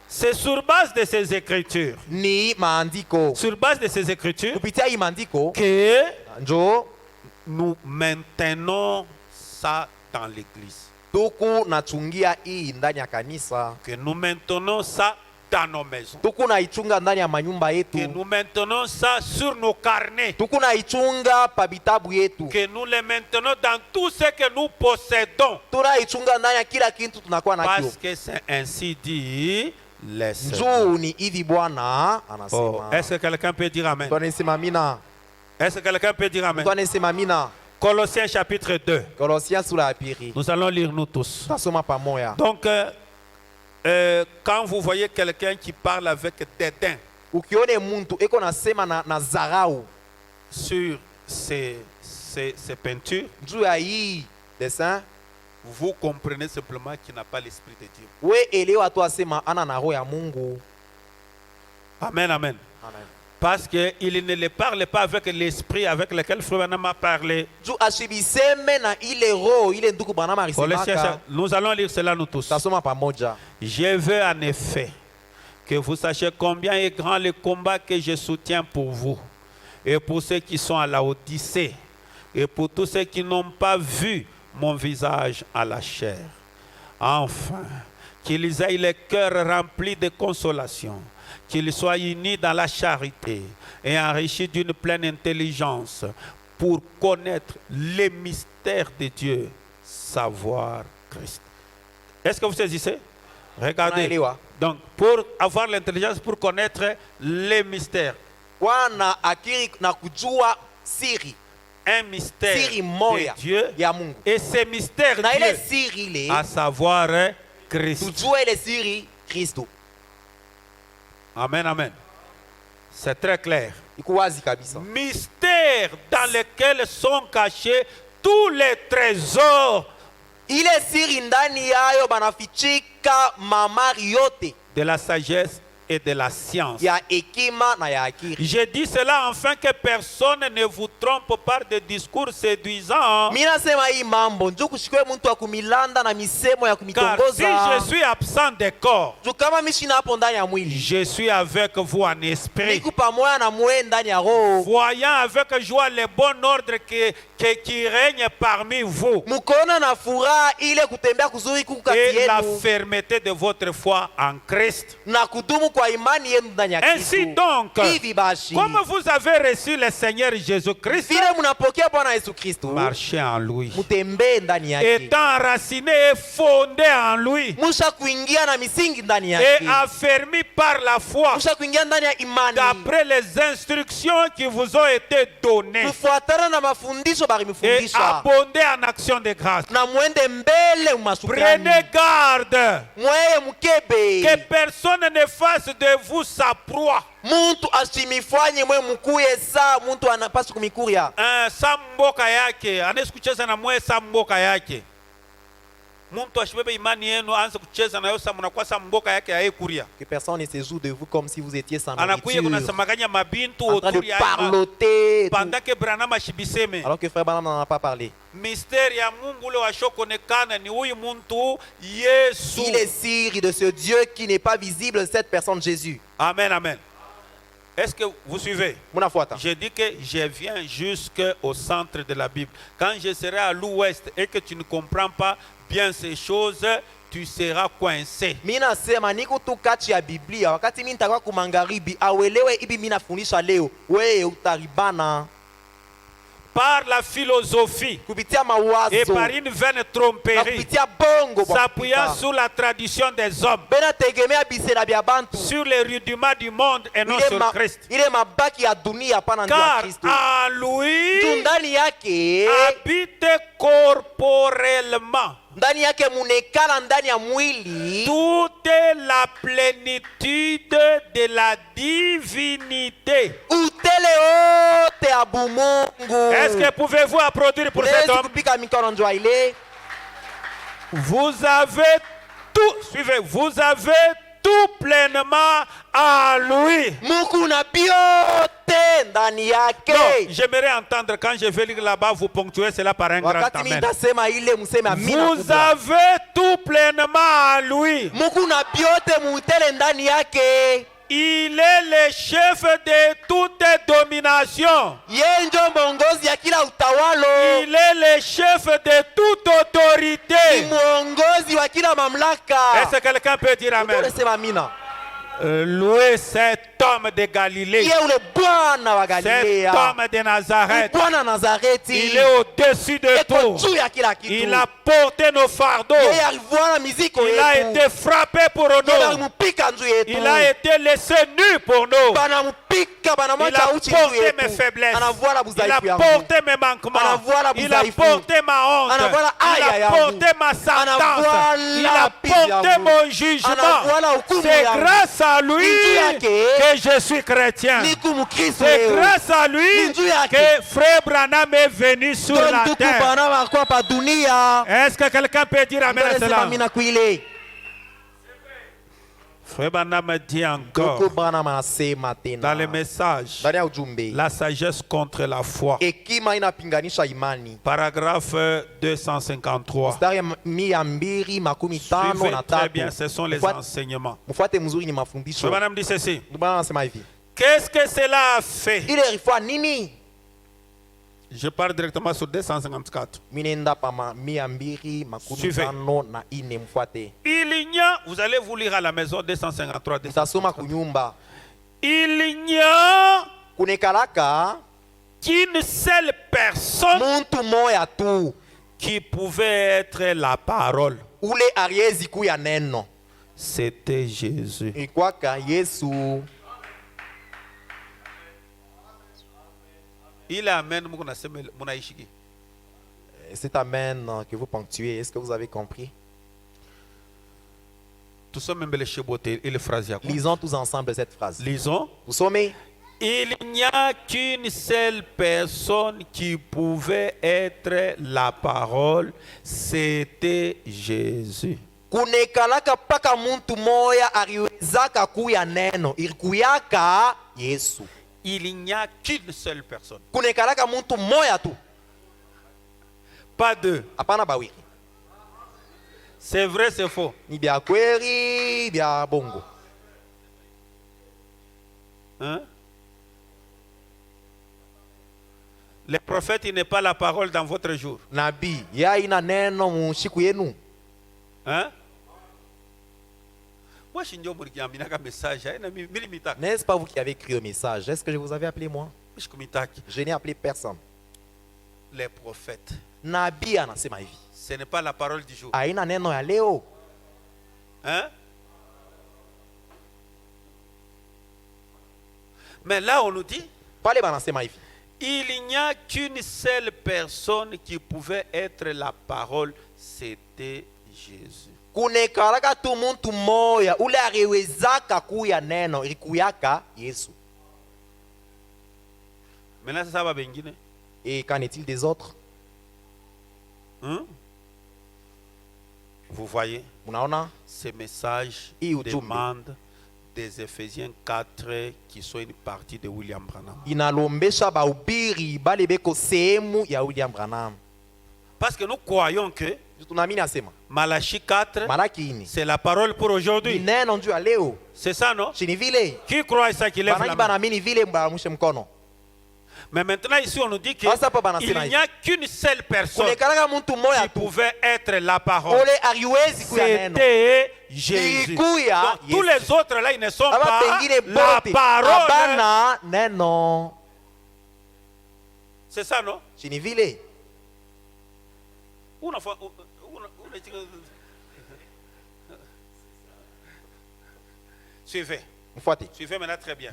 C'est sur base de ces écritures, Ni maandiko, sur base de ces écritures, kupitia hii maandiko que njo nous maintenons ça dans l'église, tuku nachungia hii ndani ya kanisa, que nous maintenons ça dans nos maisons, tuku naichunga ndani ya manyumba que yetu, nous maintenons ça sur nos carnets, tuku naichunga pa bitabu yetu, que nous les maintenons dans tout ce que nous possédons, tunaichunga ndani ya kila kitu tunakuwa nakyo. parce que c'est ainsi dit les Juu ni hivi Bwana Oh, anasema. est-ce que quelqu'un peut dire amen? Mtu anasema amina. Est-ce que quelqu'un peut dire amen? Mtu anasema amina. Colossiens chapitre 2. Kolosiens sura ya pili. Nous allons lire nous tous. Tasoma pamoja. Donc, quand vous voyez quelqu'un qui parle avec dédain Ukione muntu eko nasema na zarau sur ces peintures, juu ya hii dessin, vous comprenez simplement qu'il n'a pas l'esprit de Dieu. we elewa tu asema ana na roho ya Mungu. Amen, amen. Amen. Parce qu'il ne le parle pas avec l'esprit avec lequel Frère Branham a parlé. Juu ashibiseme na ile roho ile ndugu Branham alisemaka. Nous allons lire cela nous tous. Tasoma pamoja. Je veux en effet que vous sachiez combien est grand le combat que je soutiens pour vous et pour ceux qui sont à la Odyssée et pour tous ceux qui n'ont pas vu mon visage à la chair. Enfin, qu'ils aient le cœur rempli de consolation, qu'ils soient unis dans la charité et enrichis d'une pleine intelligence pour connaître les mystères de Dieu, savoir Christ. Est-ce que vous saisissez? Regardez. Unaelewa? Donc, pour avoir l'intelligence, pour connaître les mystères. Wana akili na kujua siri. Un mystère Siri moya de Dieu. ya Mungu. Et ce mystère Na ile Dieu, siri ile à savoir Christ. tujue ile siri Kristo. Amen, amen. C'est très clair. Iko wazi kabisa. Mystère dans lequel sont cachés tous les trésors Ile siri ndani yayo banafichika mamari yote de la sagesse et de la science. ya hekima na ya akili. Je dis cela afin que personne ne vous trompe par des discours séduisants. Mimi nasema hii mambo ndio kushikwe mtu wa kumilanda na misemo ya Car si kumitongoza. je suis absent des corps, Juu kama mimi sina hapo ndani ya mwili, je suis avec vous en esprit, niko pamoja na mwe ndani ya roho. voyant avec joie le bon ordre qui règne parmi vous Mkoona na furaha ile kutembea kuzuri kuku kati et la yenu fermeté de votre foi en Christ. na kudumu kwa imani yenu ndani ya Ainsi Kristo. donc, Hivi basi, comme vous avez reçu le Seigneur Jésus-Christ, vile mnapokea Bwana Yesu Kristo, marchez en lui, mutembee ndani yake. étant enraciné et fondé en lui Musha kuingia na misingi ndani et yake. affermi par la foi Musha kuingia ndani ya imani. d'après les instructions qui vous ont été données Kufuatana na mafundisho bari et mifundisha. abondez en action de grâce. Na mwende mbele Prenez umashukrani. garde Mweye mukebe. que personne ne fasse de vous sa proie. Muntu asimifanye mwe mkuye saa muntu anapaswa kumikuria. Sa mboka yake anaweza kucheza na mwe sa mboka yake. Muntu ashibebe imani yenu aanze kucheza nayo sa mnakuwa sa mboka yake aye kuria. Que personne ne se joue de vous comme si vous étiez sans Anakuya nourriture. kunasamaganya mabintu En train de autour ya parloter. tout. pendant que Branham ashibiseme. Alors que frère Branham n'en a pas parlé. Mystère ya Mungu ule washokonekana ni huyu muntu Yesu. Il est siri de ce Dieu qui n'est pas visible, cette personne Jésus. Amen, amen. Est-ce que vous suivez? Munafuata. Je dis que je viens jusqu'au centre de la Bible. Quand je serai à l'ouest et que tu ne comprends pas bien ces choses, tu seras coincé. Mina sema niko tu kati ya Biblia. Wakati mimi nitakuwa kumangaribi, awelewe ibi mimi nafundisha leo. Wewe utaribana. par la philosophie et par une vaine tromperie, s'appuyant sur la tradition des hommes, sur les rudiments du monde et non sur Christ. Car en lui habite corporellement toute la plénitude de la divinité. Est-ce que pouvez-vous applaudir pour cet homme? Vous avez tout, suivez, vous avez tout pleinement en lui. Non, j'aimerais entendre quand je vais lire là-bas, vous ponctuez cela par un grand amen. Vous avez tout pleinement en lui. Il est le chef de toute domination. Il est le chef de toute autorité. Est-ce que quelqu'un peut dire amen? Louez cet homme de Galilée, cet homme de Nazareth. Il est au-dessus de tout. Il a porté nos fardeaux. Il a été frappé pour nous. Il a été laissé nu pour nous. Il a porté mes faiblesses. Il a porté mes manquements. Il a porté ma honte. Il a porté ma sentence. Il a porté mon jugement. C'est grâce à lui que je suis chrétien. C'est grâce à lui que Frère Branham est venu sur la terre. Est-ce que quelqu'un peut dire amen à cela? Frère Branham dit encore dans le message la sagesse contre la foi. Paragraphe 253. Suivez très bien, ce sont les enseignements. Frère Branham dit ceci. Qu'est-ce que cela a fait? Je parle directement sur 254. Suivez. Il n'y a, vous allez vous lire à la maison 253. 254. Il n'y a qu'une seule personne qui pouvait être la parole. C'était Jésus. Il amène cet amen que vous ponctuez, est-ce que vous avez compris? Lisons tous ensemble cette phrase. Lisons. Il n'y a qu'une seule personne qui pouvait être la parole, c'était Jésus. Kunekalaka paka muntu moya ariwezaka kuya neno irikuyaka Yesu. Il n'y a qu'une seule personne. Kunekalaka muntu moya tu. Pas deux. Apana bawiri. C'est vrai, c'est faux. Ni bia kweri, bia bongo. Hein? Le prophète, il n'est pas la parole dans votre jour. Nabi, ya ina neno mushiku yenu. Hein? N'est-ce pas vous qui avez écrit le message? Est-ce que je vous avais appelé moi? Je n'ai appelé personne. Les prophètes. Nabi anasema hivi. Ce n'est pas la parole du jour. Aina neno ya leo. Hein? Mais là on nous dit, pale banasema hivi. Il n'y a qu'une seule personne qui pouvait être la parole, c'était Jésus. Kunekalaka tu muntu moya ule ariwezaka kuya neno irikuyaka Yesu. Maintenant ça va bengine. Et qu'en est-il des autres? Hein? Vous voyez? Ces messages demandent des Éphésiens 4 qui sont une partie de William Branham. Inalombesha baubiri balebeko sehemu ya William Branham. Parce que nous croyons que Malachie 4, c'est la parole pour aujourd'hui. C'est ça, non? Qui croit ça qu'il est vraiment? Mais maintenant ici on nous dit qu'il n'y a qu'une seule personne qui pouvait être la parole. C'était Jésus. Donc tous les autres là, ils ne sont pas la parole. C'est ça, non? Chinivile. Suivez. Suivez maintenant très bien.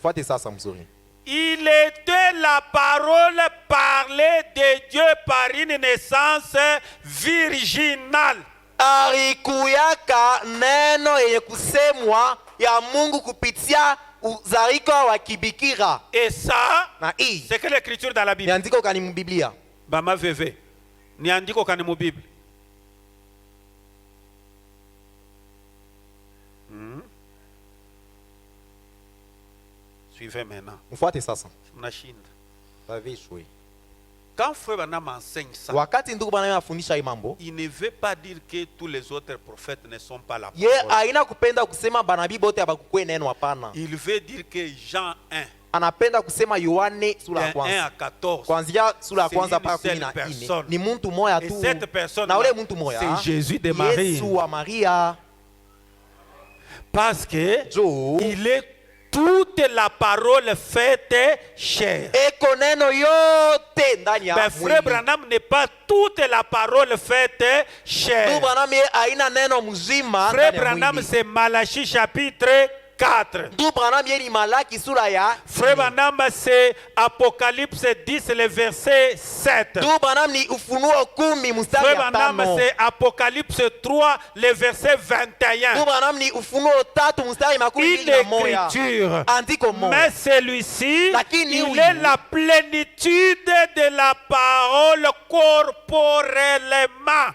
Il était la parole parlée de Dieu par une naissance virginale. Arikuyaka neno yenye kusemwa ya Mungu kupitia uzariko wa kibikira. Et ça, c'est que l'écriture dans la Bible. Niandiko kani mu Biblia. Bama veve. Niandiko kani mu Bible. Suivez maintenant. Mfuate sasa. Mnashinda. Bavishwe. Quand Frère Branham enseigne ça, wakati ndugu Branham afundisha hii mambo, il ne veut pas dire que tous les autres prophètes ne sont pas la parole. Haina kupenda kusema banabii bote abakukwe neno, hapana. Il veut dire que Jean 1, anapenda kusema Yohane sura ya 1 à 14, kuanzia sura ya kwanza mpaka 14 ni mtu moja tu, na ule mtu moja c'est Jésus de Marie, Yesu wa Maria, parce que il est toute la parole faite chair. Mais Frère Branham n'est pas toute la parole faite chair. Frère Branham, c'est Malachie chapitre 4. Frère Branham, c'est Apocalypse 10, le verset 7. Frère Branham, c'est Apocalypse 3, le verset 21. Une écriture. Mais celui-ci, il est la plénitude de la parole corporellement.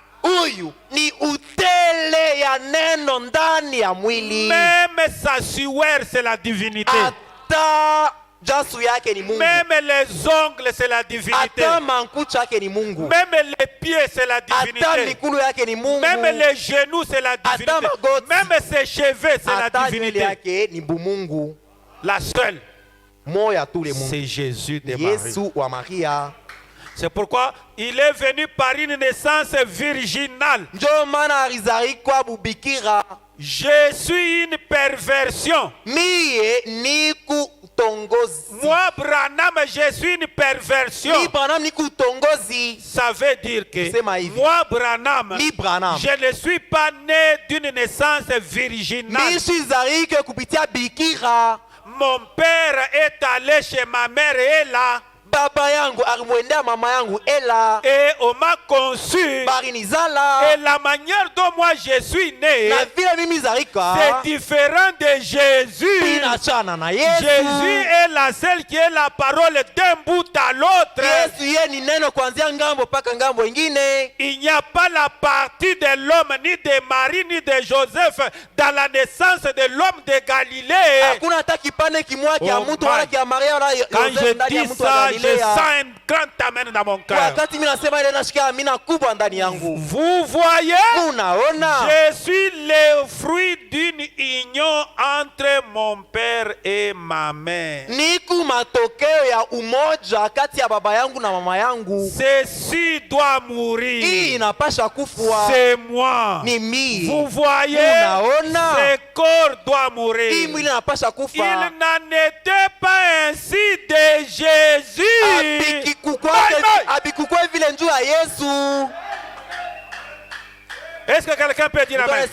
Ni utele ya neno ndani ya mwili. Même sa sueur, c'est la divinité. Ata jasu yake ni Mungu. Même les ongles, c'est la divinité. Ata mankucha yake ni Mungu. Même les pieds, c'est la divinité. Ata mikulu yake ni Mungu. Même les genoux, c'est la divinité. Même ses cheveux, c'est la divinité. Yake ni Mungu. La seule, c'est Jésus de Marie. Yesu wa Maria. C'est pourquoi il est venu par une naissance virginale. Je suis une perversion. Moi, Branham, je suis une perversion. Ça veut dire que moi, Branham, je ne suis pas né d'une naissance virginale. Mon père est allé chez ma mère et là. Baba yangu alimwendea mama yangu Ela, et on m'a conçu, barinizala, et la manière dont moi je suis né, c'est différent de Jésus. Jésus est la seule qui est la parole d'un bout à l'autre. Il n'y a pas la partie de l'homme, ni de Marie, ni de Joseph dans la naissance de l'homme de Galilée. Quand je dis ça, je sens un grand amen dans mon cœur. Vous voyez, je suis le fruit d'une union entre mon père et ma mère. Ceci doit mourir. C'est moi. Vous voyez, ce corps doit mourir. Il n'en était pas ainsi de Jésus. Est-ce que quelqu'un peut dire amen?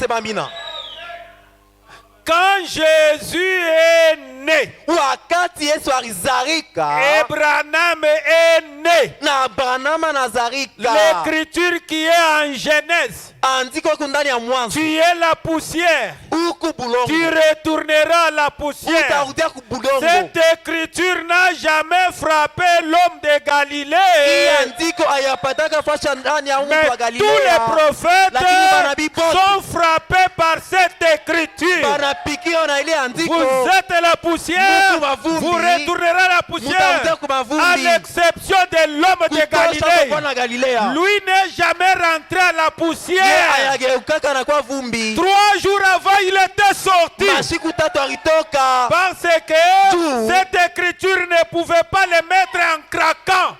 Quand Jésus est né, Abraham est né. L'écriture qui est en Genèse, tu es la poussière, tu retourneras à la poussière. Cette écriture n'a jamais frappé l'homme de Galilée. Mais tous les prophètes sont frappés par cette écriture. Vous êtes la poussière, vous retournerez à la poussière, à l'exception de l'homme de Galilée. Lui n'est jamais rentré à la poussière. 3 jours avant, il était sorti. Parce que cette écriture ne pouvait pas le mettre en craquant.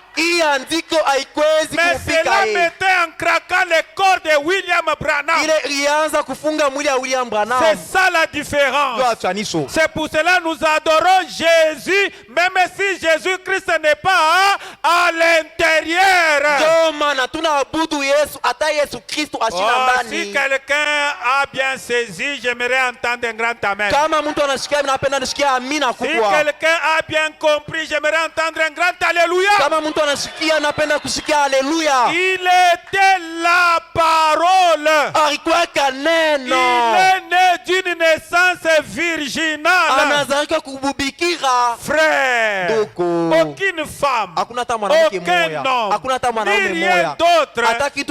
Mais cela mettait en craquant le corps de William Branham. C'est ça la différence. C'est pour cela que nous adorons Jésus, même si Jésus-Christ n'est pas à l'intérieur. Oh, si quelqu'un a bien saisi, j'aimerais entendre un grand amen. Si quelqu'un a bien compris, j'aimerais entendre un grand alléluia. Il était la parole. Il est né d'une naissance virginale. Frère, aucune femme, aucun homme, ni rien d'autre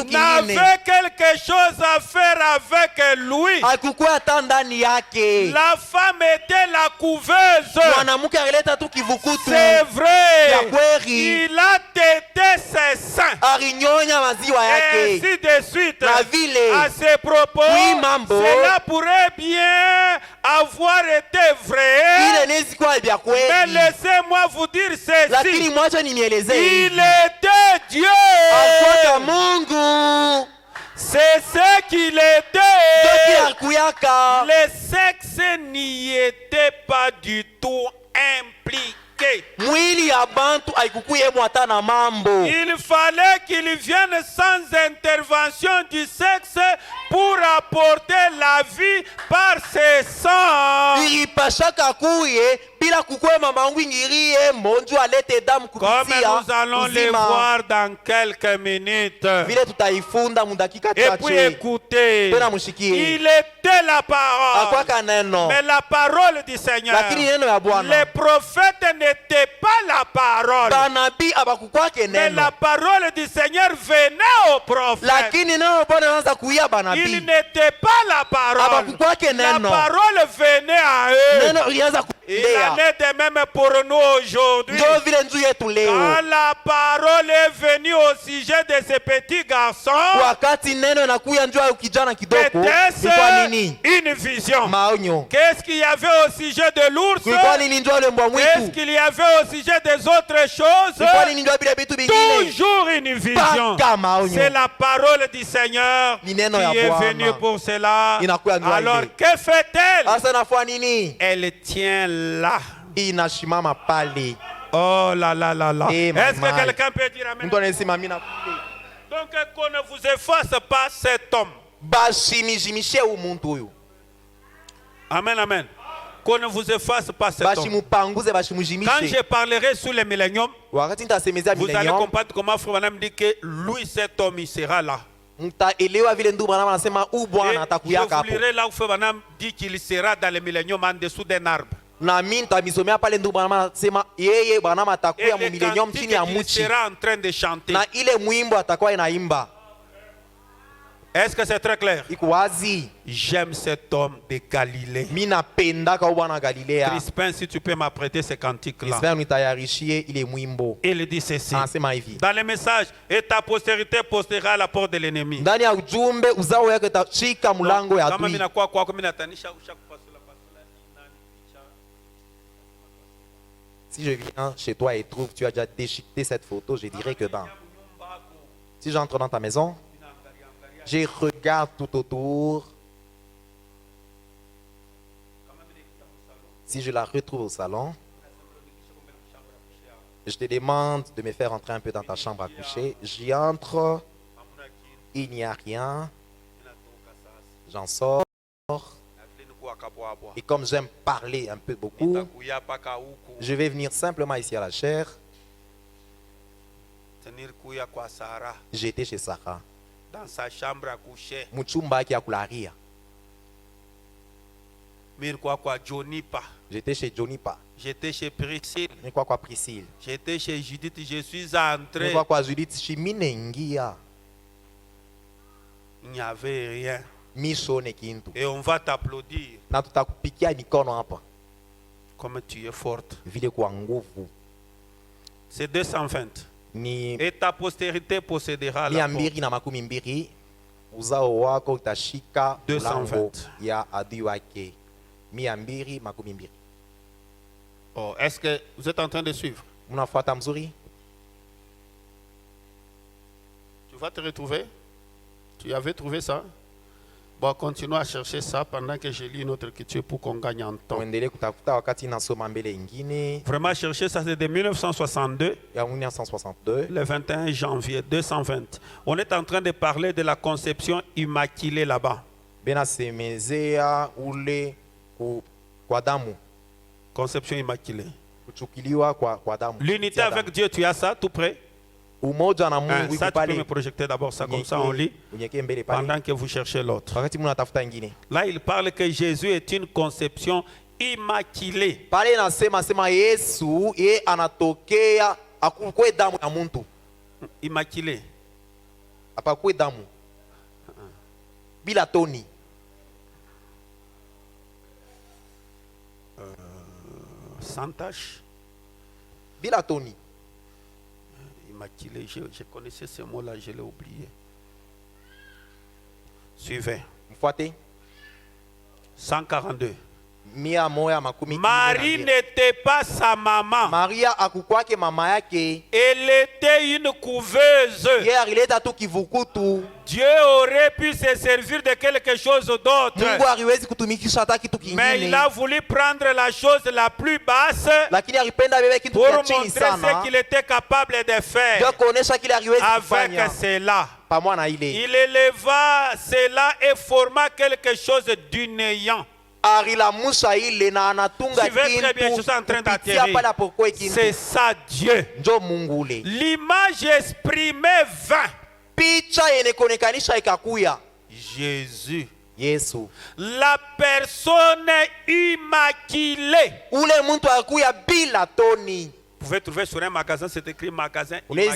n'avait quelque chose à faire avec lui. La femme était la couveuse. C'est vrai. Il a tété ses seins. Et ainsi de suite. À ces propos, cela pourrait bien avoir été vrai. Mais laissez-moi vous dire ceci. Il était Dieu. C'est ce qu'il était. Le sexe n'y était pas du tout impliqué. Il fallait qu'il vienne sans intervention du sexe pour apporter la vie par ses sangs. Comme nous allons les voir dans quelques minutes. Et puis écoutez, il était la parole. Mais la parole du Seigneur, les prophètes n'étaient pas la parole. Mais la parole du Seigneur venait aux prophètes. Il n'était pas la parole. La parole venait à eux. Il en est de même pour nous aujourd'hui. Quand la parole est venue au sujet de ces petits garçons, était-ce une vision? Qu'est-ce qu'il y avait au sujet de l'ours? Qu'est-ce qu'il y avait au sujet des autres choses? Toujours une vision. C'est la parole du Seigneur qui est venue pour cela. Alors que fait-elle? Elle tient là. Oh là là là là. Est-ce que quelqu'un peut dire amen? Donc qu'on ne vous efface pas cet homme. Amen, amen. Qu'on ne vous efface pas cet homme. Quand je parlerai sur le millénium, vous allez comprendre comment Frère Branham dit que lui, cet homme, il sera là. Et je vous lirai là où Frère Branham dit qu'il sera dans le millénium en dessous d'un arbre. Et il sera en train de chanter. Est-ce que c'est très clair? J'aime cet homme de Galilée. Crispin, si tu peux m'apprêter ce cantique-là. Il dit ceci. Dans le message, et ta postérité postérera à la porte de l'ennemi. Si je viens chez toi et trouve tu as déjà déchiqueté cette photo, je dirais que non. Si j'entre dans ta maison, je regarde tout autour. Si je la retrouve au salon, je te demande de me faire entrer un peu dans ta chambre à coucher. J'y entre, il n'y a rien. J'en sors. Et comme j'aime parler un peu beaucoup, je vais venir simplement ici à la chaire. J'étais chez Sarah. Dans sa chambre à coucher. J'étais chez Jonipa. J'étais chez Priscille. Priscille. J'étais chez Judith. Je suis entré. Il n'y avait rien. Et on va t'applaudir. Comme tu es forte. C'est 220. Et ta postérité possédera la porte. 220. Oh, est-ce que vous êtes en train de suivre? vas te retrouver. Tu avais trouvé ça? Bon, continuons à chercher ça pendant que je lis notre écriture pour qu'on gagne en temps. Vraiment chercher ça, c'est de 1962. Le 21 janvier 220. On est en train de parler de la conception immaculée là-bas. Conception immaculée. L'unité avec Dieu, tu as ça tout près? Ça, tu peux me projeter d'abord ça, comme ça on lit, pendant que vous cherchez l'autre. Là, il parle que Jésus est une conception immaculée. Immaculée. Sans tache. Immaculé, je connaissais ce mot-là, je l'ai oublié. Suivez. 142. Marie n'était pas sa maman. Elle était une couveuse. Dieu aurait pu se servir de quelque chose d'autre. Mais il a voulu prendre la chose la plus basse pour montrer ce qu'il était capable de faire avec cela. Il éleva cela et forma quelque chose du néant. C'est ça Dieu. L'image exprimée vint. Jésus. La personne immaculée. Vous pouvez trouver sur un magasin, c'est écrit magasin immaculé.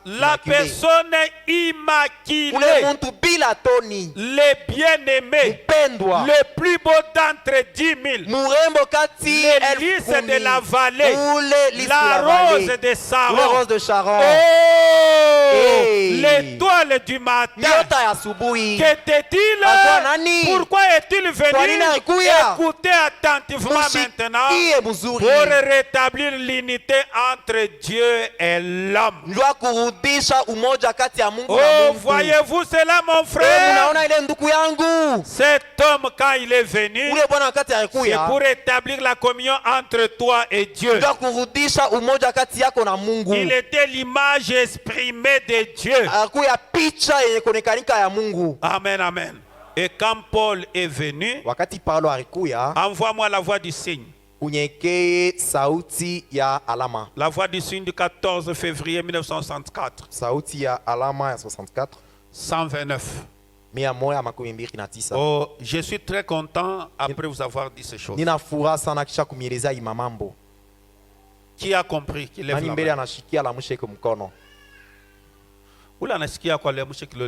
La personne immaculée, le bien-aimé, le plus beau d'entre 10 000, le lys de la vallée, la rose de Sharon, l'étoile du matin. Qu'était-il? Pourquoi est-il venu? Écoutez attentivement maintenant pour rétablir l'unité entre Dieu et l'homme. Oh, voyez-vous cela, mon frère? Cet homme, quand il est venu, c'est pour rétablir la communion entre toi et Dieu. Il était l'image exprimée de Dieu. Amen, amen. Et quand Paul est venu, envoie-moi la voix du signe. La voix du signe du 14 février 1964. 129. Oh, je suis très content après vous avoir dit ces choses. Qui a compris? Qui lève la main.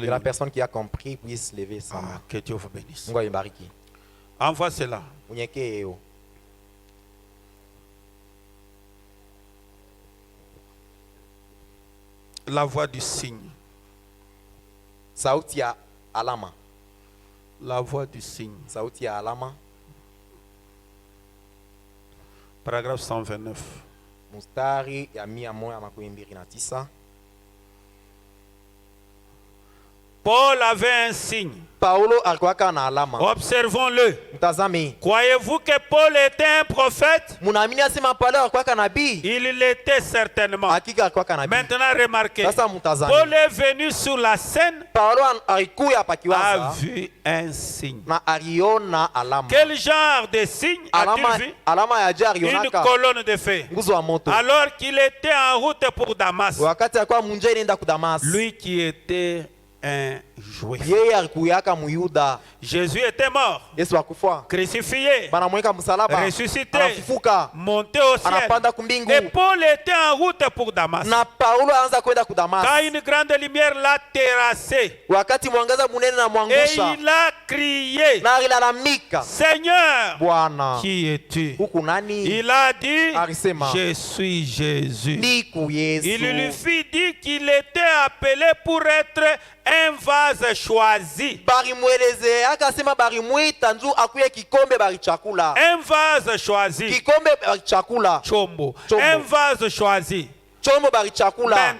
La personne qui a compris puisse lever sa main. Que Dieu vous bénisse. Envoie cela. La voix du signe. Sauti ya alama. La voix du signe. Sauti ya alama. Paragraphe 129. Mustari ya 129. Paul avait un signe. Observons-le. Croyez-vous que Paul était un prophète? Il l'était certainement. Maintenant remarquez. Paul est venu sur la scène, a vu un signe. Quel genre de signe a-t-il vu? Une colonne de feu. Alors qu'il était en route pour Damas. Lui qui était un juif. Jésus était mort, crucifié, ressuscité, monté au ciel. Et Paul était en route pour Damas. Quand une grande lumière l'a terrassé, et il a crié, Seigneur, qui es-tu? Il a dit, je suis Jésus. Il lui fit dire qu'il était appelé pour être un vase choisi. Un vase choisi. Chombo. Un vase choisi.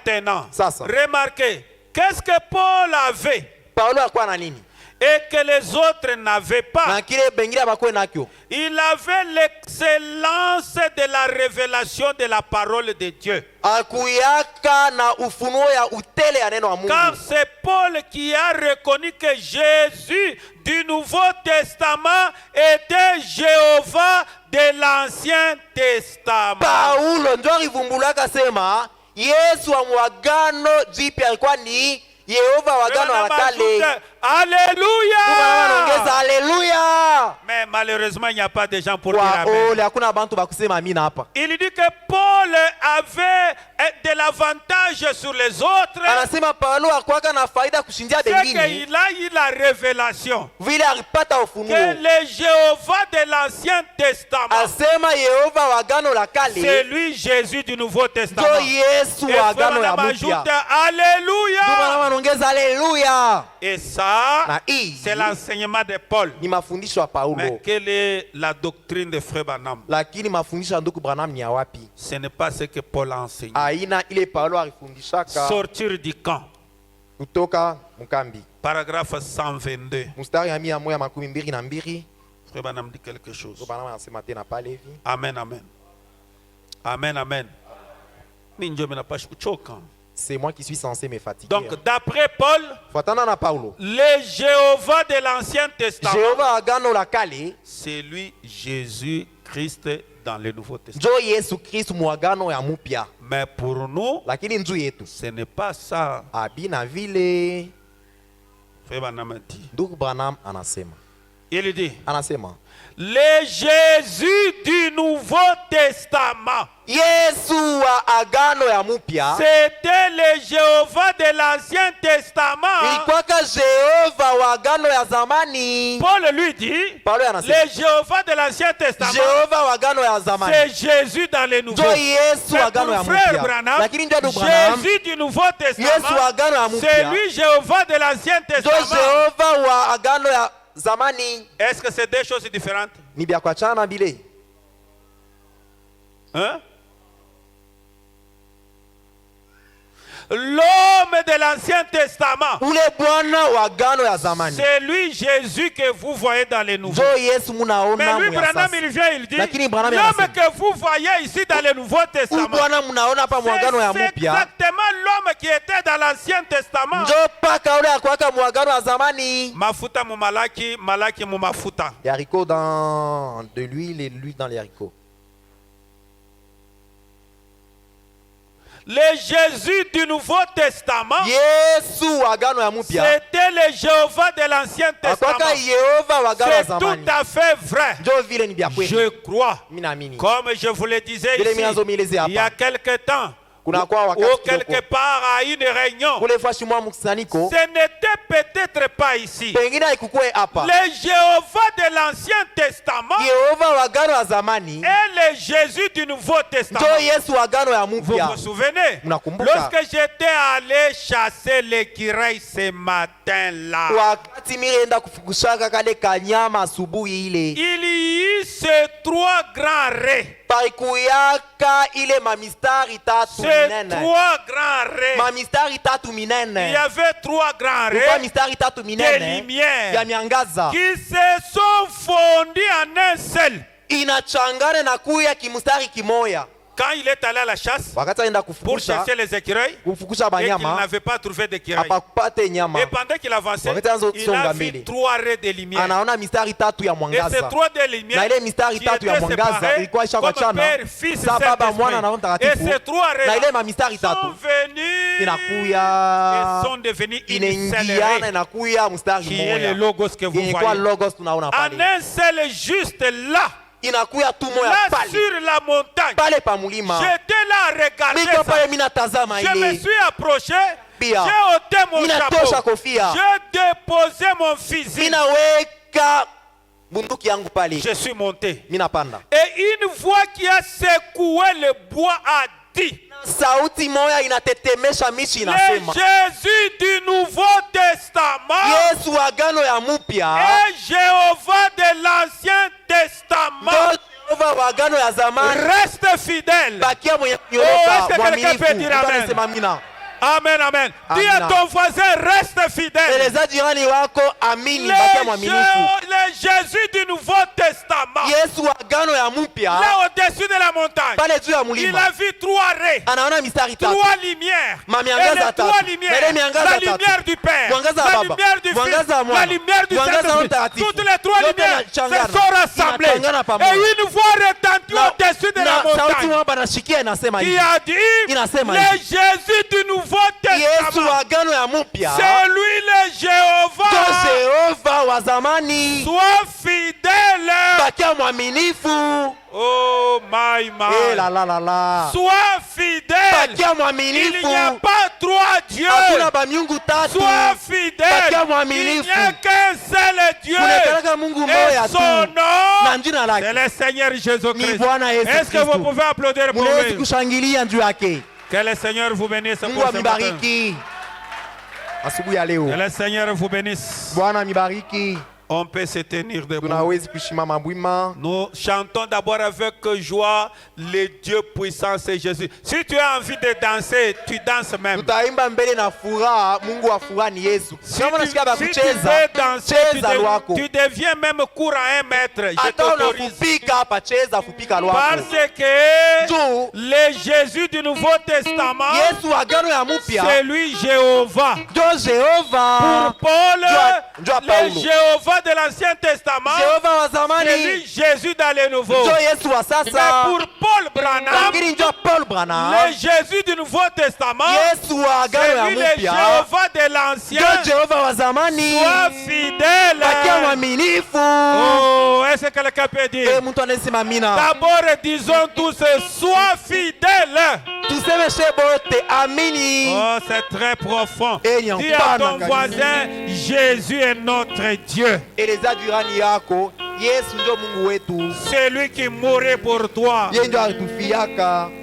Maintenant, remarquez, qu'est-ce que Paul avait et que les autres n'avaient pas? Il avait l'excellence de la révélation de la parole de Dieu. Car c'est Paul qui a reconnu que Jésus du Nouveau Testament était Jéhovah de l'Ancien Testament. Alléluia. Mais malheureusement, il n'y a pas de gens pour dire amen. Il dit que Paul avait de l'avantage sur les autres. C'est qu'il a eu la révélation que le Jéhovah de l'Ancien Testament, c'est lui Jésus du Nouveau Testament. Et frère, on ajoute Alléluia. Et ça, c'est l'enseignement de Paul. Mais quelle est la doctrine de Frère Branham? Ce n'est pas ce que Paul a enseigné. Sortir du camp. Paragraphe 122. Frère Branham dit quelque chose. Amen, amen. Amen, amen. C'est moi qui suis censé me fatiguer. Donc, d'après Paul, le Jéhovah de l'Ancien Testament, c'est lui, Jésus-Christ, dans le Nouveau Testament. Mais pour nous, ce n'est pas ça. Frère Branham dit. Il dit. Le Jésus du Nouveau Testament, c'était le Jéhovah de l'Ancien Testament. Paul lui dit, le Jéhovah de l'Ancien Testament, c'est Jésus dans le Nouveau. Mais pour Frère Branham, Jésus du Nouveau Testament, c'est lui Jéhovah de l'Ancien Testament. Est-ce que c'est deux choses différentes? Hein? L'homme de l'Ancien Testament, c'est lui Jésus que vous voyez dans les Nouveaux. Mais lui, Branham, il vient, il dit, l'homme que vous voyez ici dans le Nouveau Testament, c'est exactement l'homme qui était dans l'Ancien Testament. Mafuta mu malaki, malaki mu mafuta. Les haricots dans de l'huile et l'huile dans les haricots. Le Jésus du Nouveau Testament, c'était le Jéhovah de l'Ancien Testament. C'est tout à fait vrai. Je crois, comme je vous le disais ici, il y a quelque temps, ou quelque part à une réunion, ce n'était peut-être pas ici. Le Jéhovah de l'Ancien Testament et le Jésus du Nouveau Testament. Vous vous souvenez? Lorsque j'étais allé chasser l'écureuil ce matin-là, il y a eu ces trois grands raies. Ces trois grands raies. Il y avait trois grands raies de lumière qui se sont fondus en un seul. Quand il est allé à la chasse pour chercher les écureuils et qu'il n'avait pas trouvé d'écureuils, et pendant qu'il avançait, il a vu trois raies de lumière. Et ces trois raies de lumière qui étaient séparées comme Père, Fils, Saint-Esprit. Et ces trois raies sont venues et sont devenues une seule raie qui est le logos que vous voyez. En un seul juste là. Là sur la montagne, j'étais là à regarder ça. Je me suis approché, j'ai ôté mon chapeau, j'ai déposé mon fusil, je suis monté. Et une voix qui a secoué le bois a dit, le Jésus du Nouveau Testament et Jéhovah de l'Ancien Testament Reste fidèle. Oh, est-ce que quelqu'un peut dire amen? Amen, amen. Dis à ton voisin, reste fidèle. Les Jésus du Nouveau Testament, là au-dessus de la montagne, il a vu 3 raies, 3 lumières. Et les 3 lumières, la lumière du Père, la lumière du Fils, la lumière du Saint-Esprit, toutes les 3 lumières se sont rassemblées. Et une voix retentit au-dessus de la montagne qui a dit, les Jésus du Nouveau Testament, c'est lui le Jéhovah. Sois fidèle. Oh my. Sois fidèle. Il n'y a pas 3 dieux. Sois fidèle. Il n'y a qu'un seul Dieu. Et son nom, c'est le Seigneur Jésus-Christ. Est-ce que vous pouvez applaudir pour lui? Que le Seigneur vous bénisse pour ce matin. Que le Seigneur vous bénisse. On peut se tenir debout. Nous chantons d'abord avec joie le Dieu puissant, c'est Jésus. Si tu as envie de danser, tu danses même. Si tu veux danser, tu deviens même court à 1 mètre. Je t'autorise. Parce que le Jésus du Nouveau Testament, c'est lui Jéhovah. Pour Paul, le Jéhovah de l'Ancien Testament, c'est lui Jésus dans le Nouveau. Mais pour Paul Branham, le Jésus du Nouveau Testament, c'est lui le Jéhovah de l'Ancien. Sois fidèle. Oh, est-ce que quelqu'un peut dire? D'abord, disons tous, sois fidèle. Oh, c'est très profond. Dis à ton voisin, Jésus est notre Dieu. C'est lui qui mourait pour toi.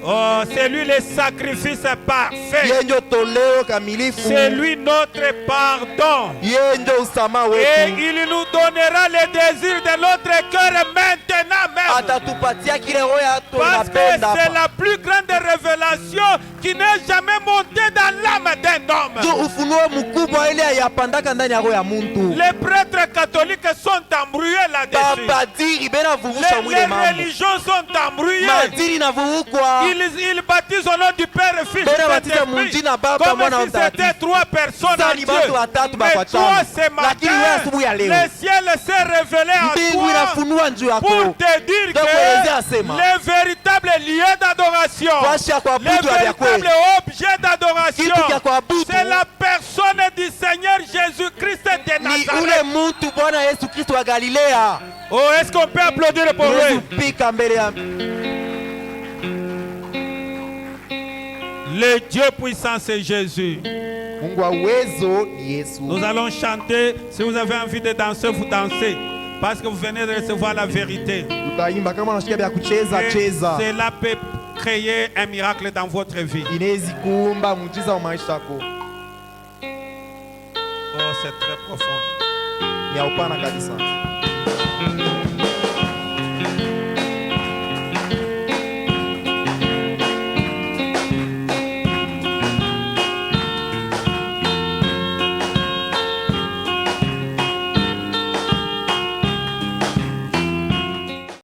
Oh, c'est lui le sacrifice parfait. C'est lui notre pardon. Et il nous donnera le désir de notre cœur maintenant même. Parce que c'est la plus grande révélation qui n'est jamais montée dans l'âme d'un homme. Les prêtres catholiques sont embrouillés là-dessus. Les religions sont embrouillées. Ils baptisent au nom du Père et Fils et Saint-Esprit comme si c'était 3 personnes en Dieu. Mais toi, ce matin, le ciel s'est révélé à toi pour te dire que le véritable lieu d'adoration, le véritable objet d'adoration, c'est la personne du Seigneur Jésus-Christ de Nazareth. Oh, est-ce qu'on peut applaudir pour lui? Le Dieu puissant, c'est Jésus. Nous allons chanter. Si vous avez envie de danser, vous dansez. Parce que vous venez de recevoir la vérité. Cela peut créer un miracle dans votre vie. Oh, c'est très profond.